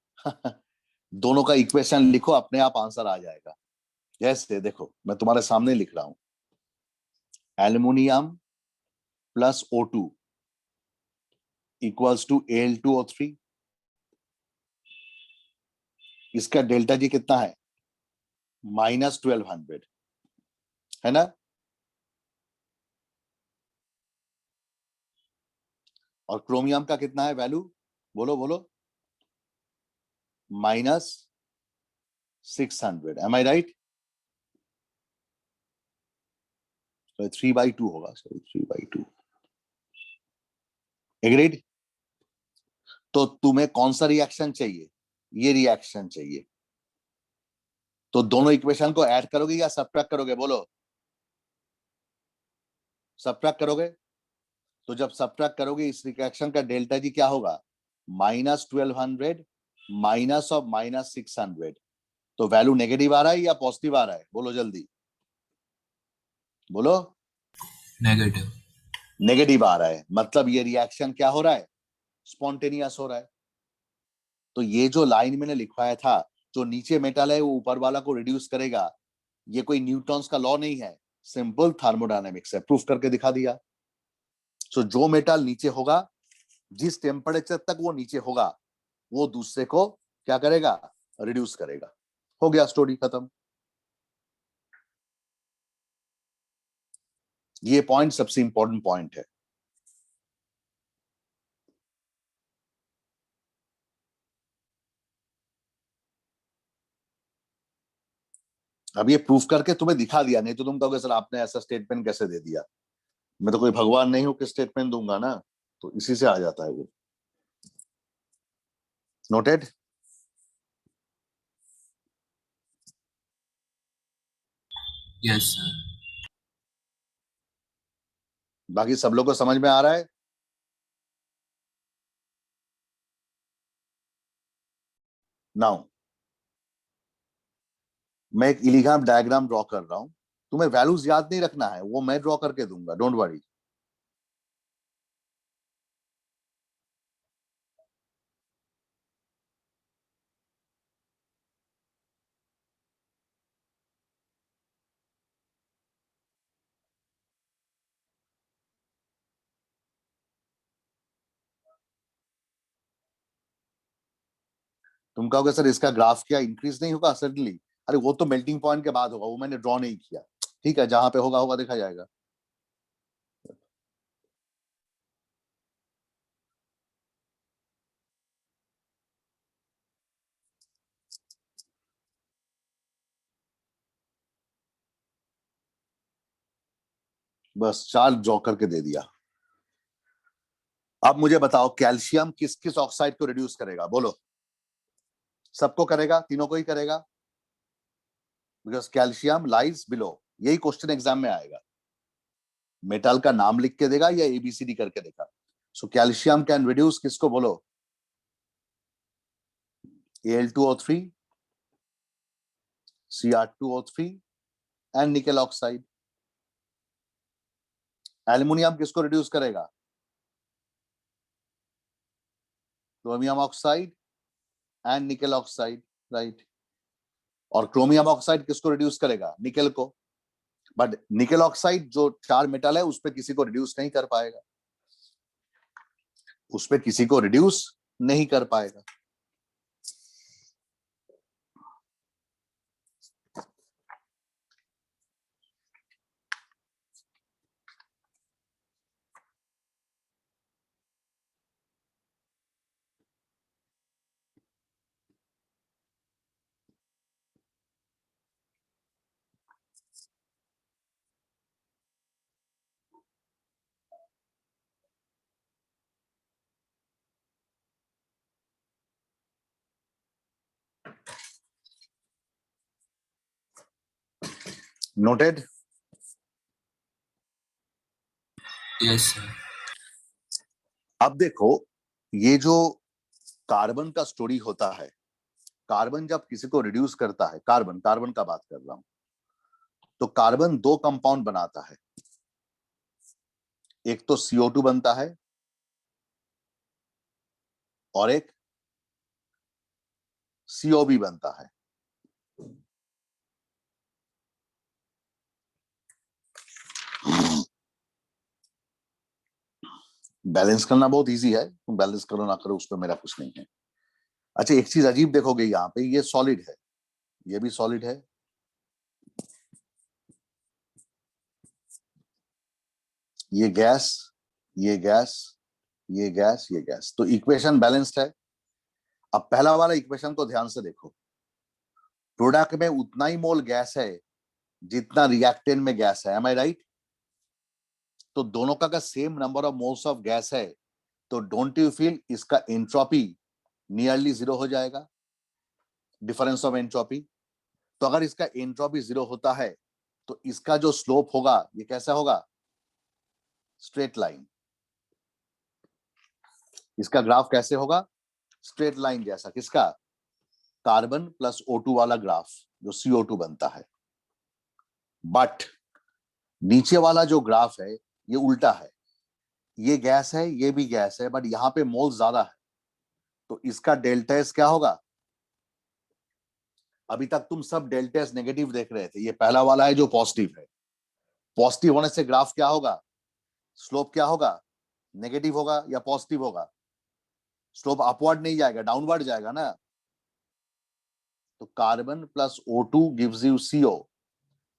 [SPEAKER 1] दोनों का इक्वेशन लिखो, अपने आप आंसर आ जाएगा। जैसे देखो मैं तुम्हारे सामने लिख रहा हूं, aluminium plus O2 equals to Al2O3। इसका डेल्टा जी कितना है, -1200, है ना। और क्रोमियम का कितना है वैल्यू, बोलो बोलो, -600। एम आई राइट? 3/2 होगा, सॉरी 3/2। एग्रीड? तो तुम्हें कौन सा रिएक्शन चाहिए, ये रिएक्शन चाहिए। तो दोनों इक्वेशन को ऐड करोगे या सबट्रैक्ट करोगे, बोलो। सबट्रैक्ट करोगे, तो जब सबट्रैक्ट करोगे इस रिएक्शन का डेल्टा जी क्या होगा, -1200 माइनस ऑफ -600। तो वैल्यू नेगेटिव आ रहा है या पॉजिटिव आ रहा है, बोलो जल्दी बोलो।
[SPEAKER 4] नेगेटिव।
[SPEAKER 1] नेगेटिव आ रहा है, मतलब ये रिएक्शन क्या हो रहा है, स्पॉन्टेनियस हो रहा है। तो ये जो लाइन मैंने लिखवाया था, जो नीचे मेटल है वो ऊपर वाला को रिड्यूस करेगा, ये कोई न्यूटन्स का लॉ नहीं है, सिंपल थर्मोडायनेमिक्स है, प्रूफ करके दिखा दिया। सो जो मेटल नीचे होगा, जिस टेम्परेचर तक वो नीचे होगा, वो दूसरे को क्या करेगा, रिड्यूस करेगा। हो गया, स्टोरी खत्म। ये पॉइंट सबसे इंपॉर्टेंट पॉइंट है। अब ये प्रूफ करके तुम्हें दिखा दिया, नहीं तो तुम कहोगे सर आपने ऐसा स्टेटमेंट कैसे दे दिया। मैं तो कोई भगवान नहीं हूं कि स्टेटमेंट दूंगा ना, तो इसी से आ जाता है वो। नोटेड?
[SPEAKER 4] Yes sir.
[SPEAKER 1] बाकी सब लोग को समझ में आ रहा है? नाउ मैं एक इलिगाम डायग्राम ड्रॉ कर रहा हूं, तुम्हें वैल्यूज याद नहीं रखना है, वो मैं ड्रॉ करके दूंगा, डोंट वरी। तुम कहोगे सर इसका ग्राफ क्या इंक्रीज नहीं होगा सडनली, अरे वो तो मेल्टिंग पॉइंट के बाद होगा, वो मैंने ड्रॉ नहीं किया। ठीक है, जहां पे होगा होगा, देखा जाएगा। बस 4 ड्रॉ करके दे दिया। अब मुझे बताओ कैल्शियम किस किस ऑक्साइड को रिड्यूस करेगा, बोलो। सबको करेगा, तीनों को ही करेगा, बिकॉज कैल्शियम लाइज बिलो। यही क्वेश्चन एग्जाम में आएगा, मेटल का नाम लिख के देगा या एबीसीडी करके देगा। सो कैल्शियम कैन रिड्यूस किसको, बोलो। Al2O3, Cr2O3 and nickel oxide. Aluminium किसको रिड्यूस करेगा, chromium oxide and nickel oxide, right. और क्रोमियम ऑक्साइड किसको रिड्यूस करेगा, निकेल को। बट निकेल ऑक्साइड जो 4 मेटल है उस पर किसी को रिड्यूस नहीं कर पाएगा, उस पर किसी को रिड्यूस नहीं कर पाएगा। नोटेड?
[SPEAKER 4] Yes, sir.
[SPEAKER 1] अब देखो, ये जो कार्बन का स्टोरी होता है, कार्बन जब किसी को रिड्यूस करता है, कार्बन कार्बन का बात कर रहा हूं, तो कार्बन दो कंपाउंड बनाता है। एक तो CO2 बनता है और एक COB बनता है। बैलेंस करना बहुत इजी है, तुम बैलेंस करो ना करो उसमें मेरा कुछ नहीं है। अच्छा, एक चीज अजीब देखोगे यहाँ पे, ये सॉलिड है, ये भी सॉलिड है, ये गैस, ये गैस, ये गैस, ये गैस, तो इक्वेशन बैलेंस्ड है। अब पहला वाला इक्वेशन को ध्यान से देखो, प्रोडक्ट में उतना ही मोल गैस है जितना रिएक्टेंट में गैस है, एम आई राइट? तो दोनों का same number of moles of gas है, तो डोंट यू फील इसका एंट्रोपी नियरली जीरो हो जाएगा, डिफरेंस ऑफ एंट्रोपी। तो अगर इसका एंट्रोपी जीरो होता है तो इसका जो स्लोप होगा ये कैसा होगा? Straight line. इसका ग्राफ कैसे होगा? स्ट्रेट लाइन जैसा। किसका? कार्बन प्लस O2 वाला ग्राफ, जो CO2 बनता है। बट नीचे वाला जो ग्राफ है ये उल्टा है, ये गैस है, ये भी गैस है, बट यहां पे मोल ज्यादा है, तो इसका डेल्टा एस क्या होगा? अभी तक तुम सब डेल्टा एस नेगेटिव देख रहे थे, ये पहला वाला है जो पॉजिटिव है। पॉजिटिव होने से ग्राफ क्या होगा? स्लोप क्या होगा? नेगेटिव होगा या पॉजिटिव होगा? स्लोप अपवर्ड नहीं जाएगा, डाउनवर्ड जाएगा ना। तो carbon plus O2 gives you CO,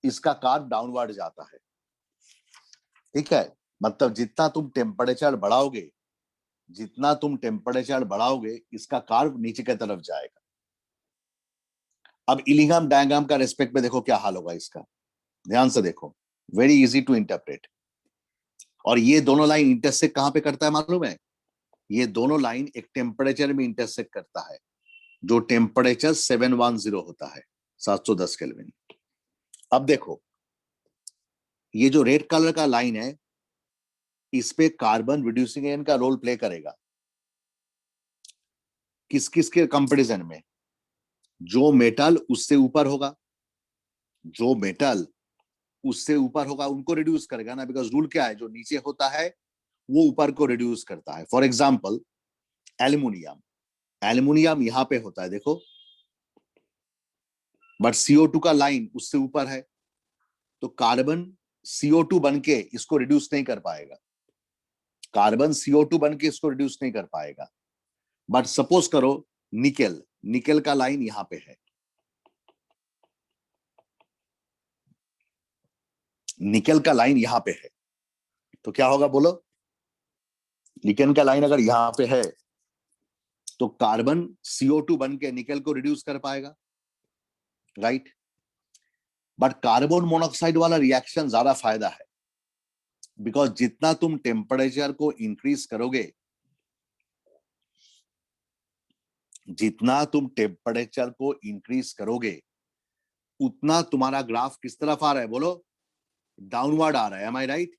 [SPEAKER 1] इसका कार्ब डाउनवर्ड जाता है। ठीक है, मतलब जितना तुम टेम्परेचर बढ़ाओगे, जितना तुम टेम्परेचर बढ़ाओगे इसका कार्ब नीचे की तरफ जाएगा। अब इलिंघम डायग्राम का रेस्पेक्ट में देखो क्या हाल होगा इसका, ध्यान से देखो, वेरी इजी टू इंटरप्रेट। और ये दोनों लाइन इंटरसेक्ट कहां पे करता है मालूम है? ये दोनों लाइन एक टेम्परेचर में इंटरसेक्ट करता है, जो टेम्परेचर 710 होता है, 710 केल्विन। अब देखो, ये जो रेड कलर का लाइन है, इस पे कार्बन रिड्यूसिंग एजेंट का रोल प्ले करेगा। किस किस के कंपैरिजन में? जो मेटल उससे ऊपर होगा, जो मेटल उससे ऊपर होगा उनको रिड्यूस करेगा ना, बिकॉज रूल क्या है, जो नीचे होता है वो ऊपर को रिड्यूस करता है। फॉर एग्जाम्पल एल्यूमिनियम, एल्यूमिनियम यहां पे होता है देखो, बट CO2 का लाइन उससे ऊपर है, तो कार्बन CO2 बन के इसको रिड्यूस नहीं कर पाएगा, कार्बन CO2 बन के इसको रिड्यूस नहीं कर पाएगा। बट सपोज करो निकेल, निकेल का लाइन यहां पे है, निकेल का लाइन यहां पे है, तो क्या होगा बोलो? निकेल का लाइन अगर यहां पे है तो कार्बन CO2 बन के निकेल को रिड्यूस कर पाएगा, राइट? बट कार्बन मोनोऑक्साइड वाला रिएक्शन ज्यादा फायदा है, बिकॉज जितना तुम टेम्परेचर को इंक्रीज करोगे, जितना तुम टेम्परेचर को इंक्रीज करोगे उतना तुम्हारा ग्राफ किस तरफ आ रहा है बोलो? डाउनवर्ड आ रहा है, एम आई राइट?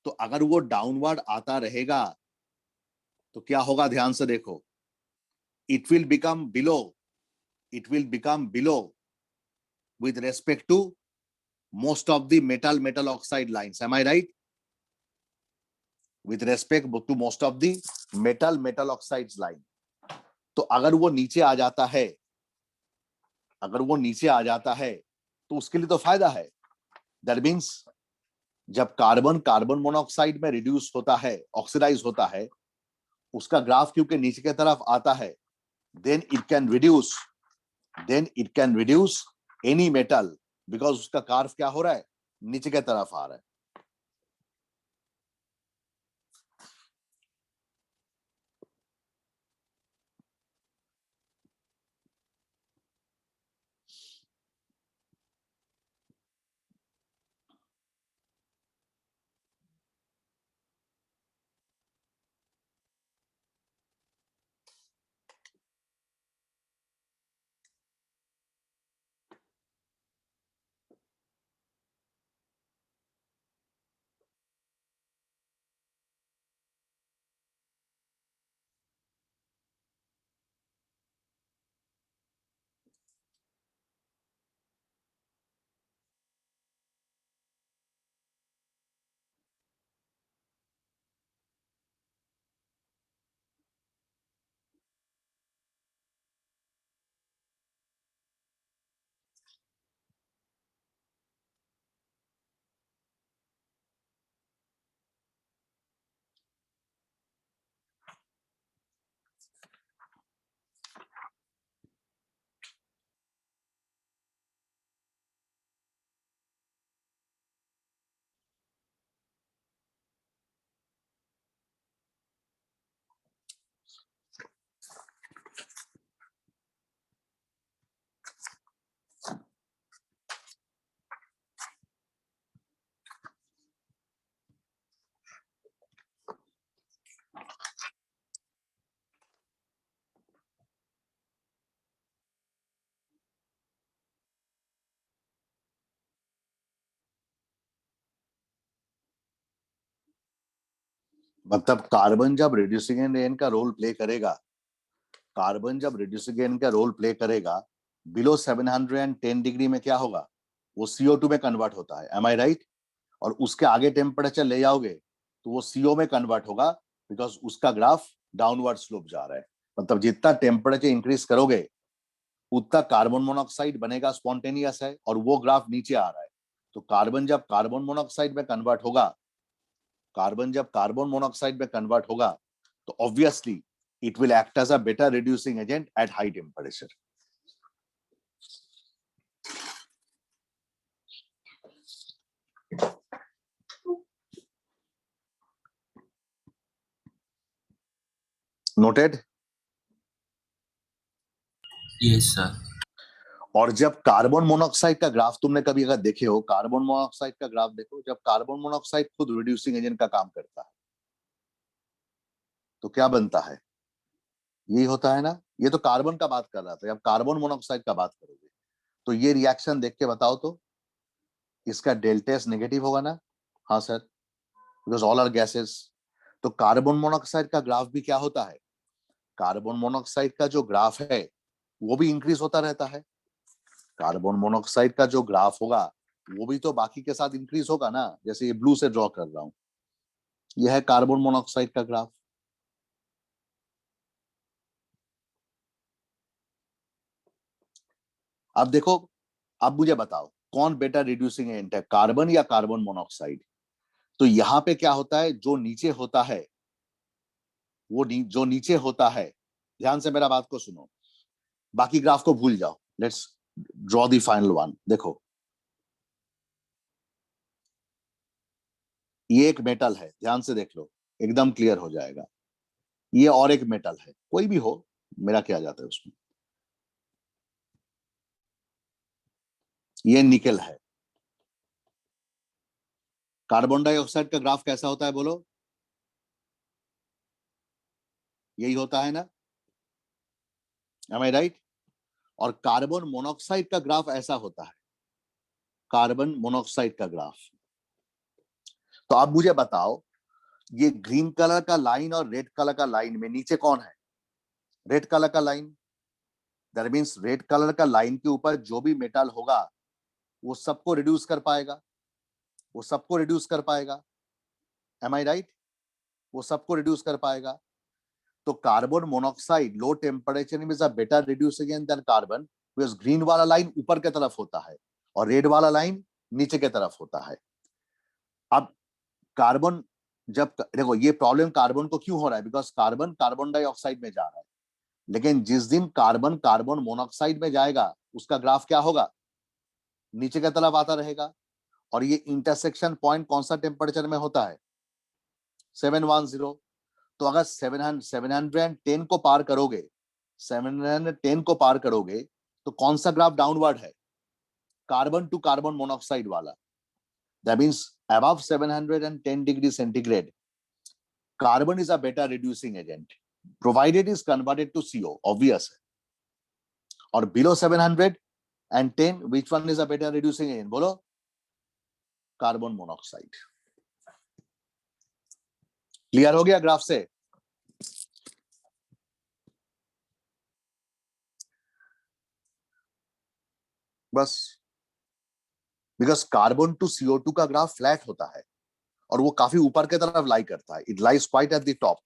[SPEAKER 1] तो अगर वो डाउनवर्ड आता रहेगा तो क्या होगा, ध्यान से देखो, it will become below, it will become below with respect to most of the metal oxide lines, am I right? With respect to most of the metal oxides line, तो अगर वो नीचे आ जाता है, अगर वो नीचे आ जाता है तो उसके लिए तो फायदा है। दैट मीन्स जब कार्बन कार्बन मोनोऑक्साइड में रिड्यूस होता है, ऑक्सीडाइज होता है, उसका ग्राफ क्योंकि नीचे की तरफ आता है, then it can reduce, then it can reduce any metal, because उसका कार्व क्या हो रहा है? नीचे की तरफ आ रहा है। मतलब कार्बन जब रिड्यूसिंग एजेंट का रोल प्ले करेगा, कार्बन जब रिड्यूसिंग एजेंट का रोल प्ले करेगा, बिलो 710 डिग्री में क्या होगा, वो CO2 में कन्वर्ट होता है, एम आई राइट? और उसके आगे टेम्परेचर ले जाओगे तो वो CO में कन्वर्ट होगा, बिकॉज उसका ग्राफ डाउनवर्ड स्लोप जा रहा है। मतलब जितना टेम्परेचर इंक्रीज करोगे उतना कार्बन मोनोऑक्साइड बनेगा, स्पॉन्टेनियस है, और वो ग्राफ नीचे आ रहा है। तो कार्बन जब कार्बन मोनोऑक्साइड में कन्वर्ट होगा, कार्बन जब कार्बन मोनोऑक्साइड में कन्वर्ट होगा, तो obviously it will act as a better reducing agent at high temperature. Noted?
[SPEAKER 4] Yes, sir.
[SPEAKER 1] और जब कार्बन मोनोऑक्साइड का ग्राफ तुमने कभी अगर देखे हो, कार्बन मोनोऑक्साइड का ग्राफ देखो, जब कार्बन मोनोऑक्साइड खुद रिड्यूसिंग एजेंट का काम करता है तो क्या बनता है, यही होता है ना। ये तो कार्बन का बात कर रहा था, जब कार्बन मोनोऑक्साइड का बात करोगे तो ये रिएक्शन देख के बताओ तो इसका डेल्टा एस नेगेटिव होगा ना? हाँ sir, because all are gases. तो कार्बन मोनोऑक्साइड का ग्राफ भी क्या होता है, कार्बन मोनोऑक्साइड का जो ग्राफ है वो भी इंक्रीज होता रहता है। कार्बन मोनोऑक्साइड का जो ग्राफ होगा वो भी तो बाकी के साथ इंक्रीज होगा ना, जैसे ये ब्लू से ड्रॉ कर रहा हूं, यह है कार्बन मोनोऑक्साइड का ग्राफ। अब देखो, अब मुझे बताओ कौन बेटर रिड्यूसिंग एजेंट है, कार्बन या कार्बन मोनोऑक्साइड? तो यहां पे क्या होता है, जो नीचे होता है जो नीचे होता है, ध्यान से मेरा बात को सुनो, बाकी ग्राफ को भूल जाओ, let's draw the final one. देखो ये एक मेटल है, ध्यान से देख लो, एकदम क्लियर हो जाएगा। ये और एक मेटल है, कोई भी हो, मेरा क्या जाता है उसमें। ये निकेल है। कार्बन डाइऑक्साइड का ग्राफ कैसा होता है बोलो, यही होता है ना, एम आई राइट? और कार्बन मोनोऑक्साइड का ग्राफ ऐसा होता है, कार्बन मोनोऑक्साइड का ग्राफ। तो आप मुझे बताओ, ये ग्रीन कलर का लाइन और रेड कलर का लाइन में नीचे कौन है, रेड कलर का line. That means red colour का लाइन के ऊपर जो भी मेटल होगा वो सबको रिड्यूस कर पाएगा, वो सबको रिड्यूस कर पाएगा, एम आई राइट? वो सबको रिड्यूस कर पाएगा। तो कार्बन मोनोऑक्साइड लो टेम्परेचर में is a better reducing agent than carbon, because green वाला लाइन ऊपर की तरफ होता है और रेड वाला लाइन नीचे की तरफ होता है। अब कार्बन जब देखो, ये प्रॉब्लम कार्बन को क्यों हो रहा है, बिकॉज कार्बन कार्बन डाइऑक्साइड में जा रहा है, लेकिन जिस दिन कार्बन कार्बन मोनोऑक्साइड में जाएगा उसका ग्राफ क्या होगा, नीचे की तरफ आता रहेगा। और ये इंटरसेक्शन पॉइंट कौन सा टेम्परेचर में होता है, 710। तो अगर 710 को पार करोगे, 710 को पार करोगे तो कौन सा ग्राफ डाउनवर्ड है, कार्बन टू कार्बन मोनोऑक्साइड वाला। That means above 710 degree centigrade carbon is a better reducing agent provided is converted to CO, obvious है। और below 710 which one is a better reducing agent बोलो, carbon monoxide. Clear हो गया graph से? बस, because carbon to CO2 का graph flat होता है और वो काफी ऊपर की तरफ लाई करता है, it lies quite at the top.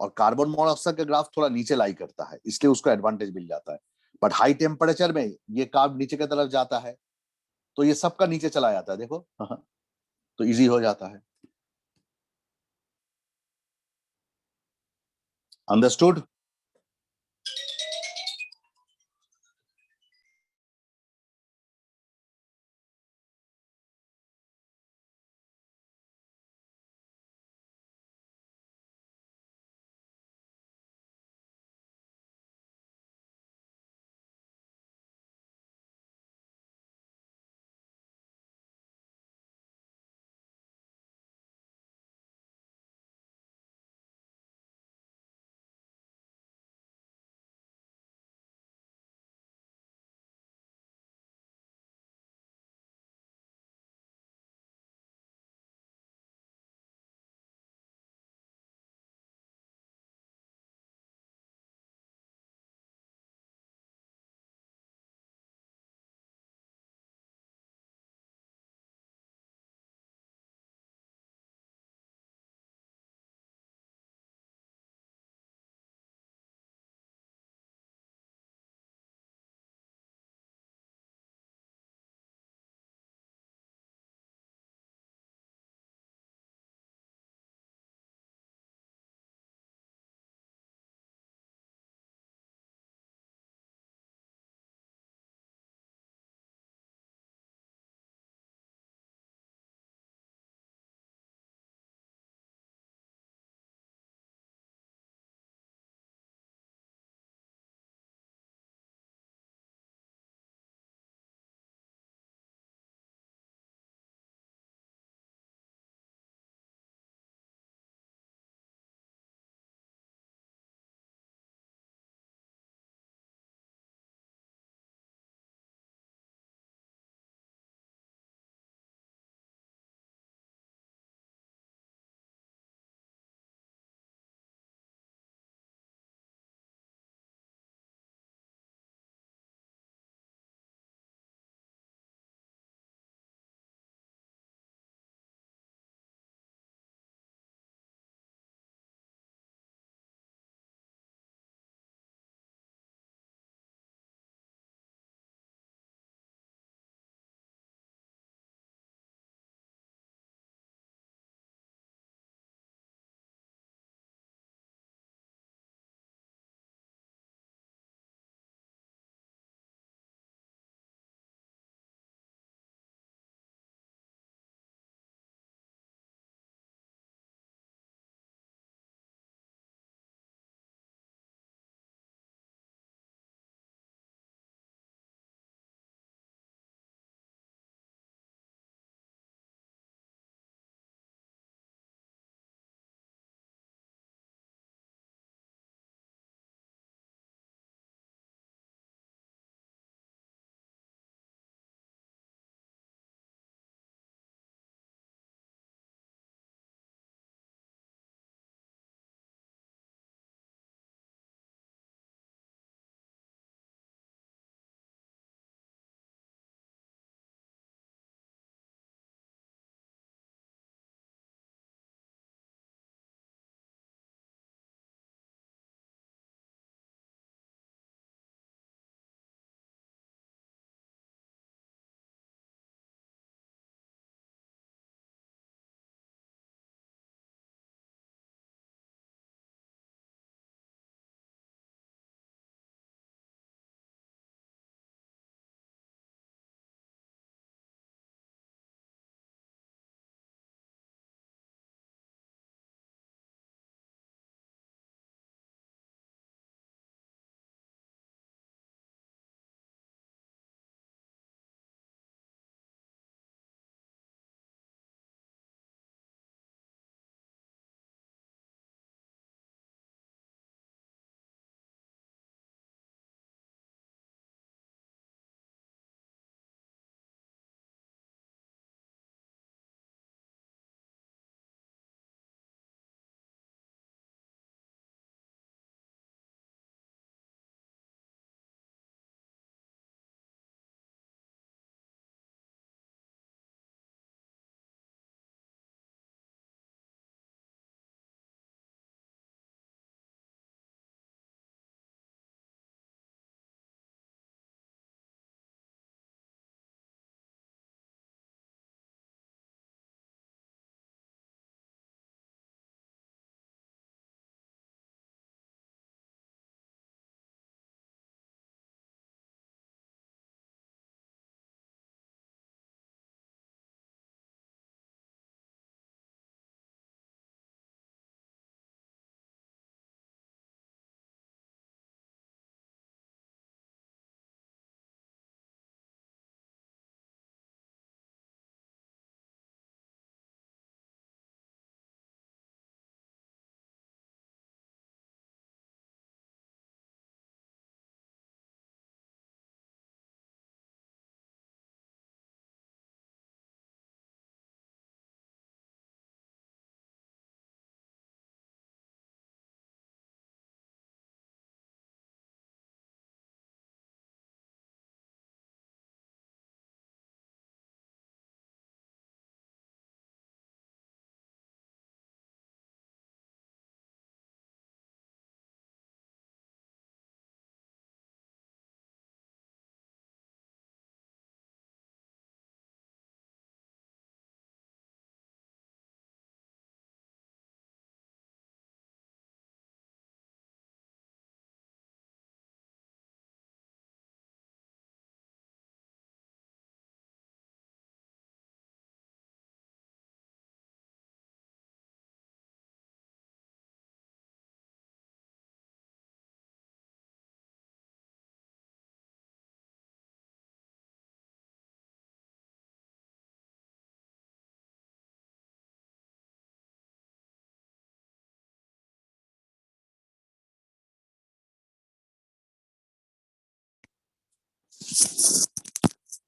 [SPEAKER 1] और कार्बन मोनोऑक्साइड का ग्राफ थोड़ा नीचे लाई करता है, इसलिए उसको एडवांटेज मिल जाता है। बट हाई टेम्परेचर में ये कार्ब नीचे की तरफ जाता है तो ये सबका नीचे चला जाता है, देखो तो इजी हो जाता है। Understood?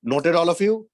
[SPEAKER 1] Noted, all of you?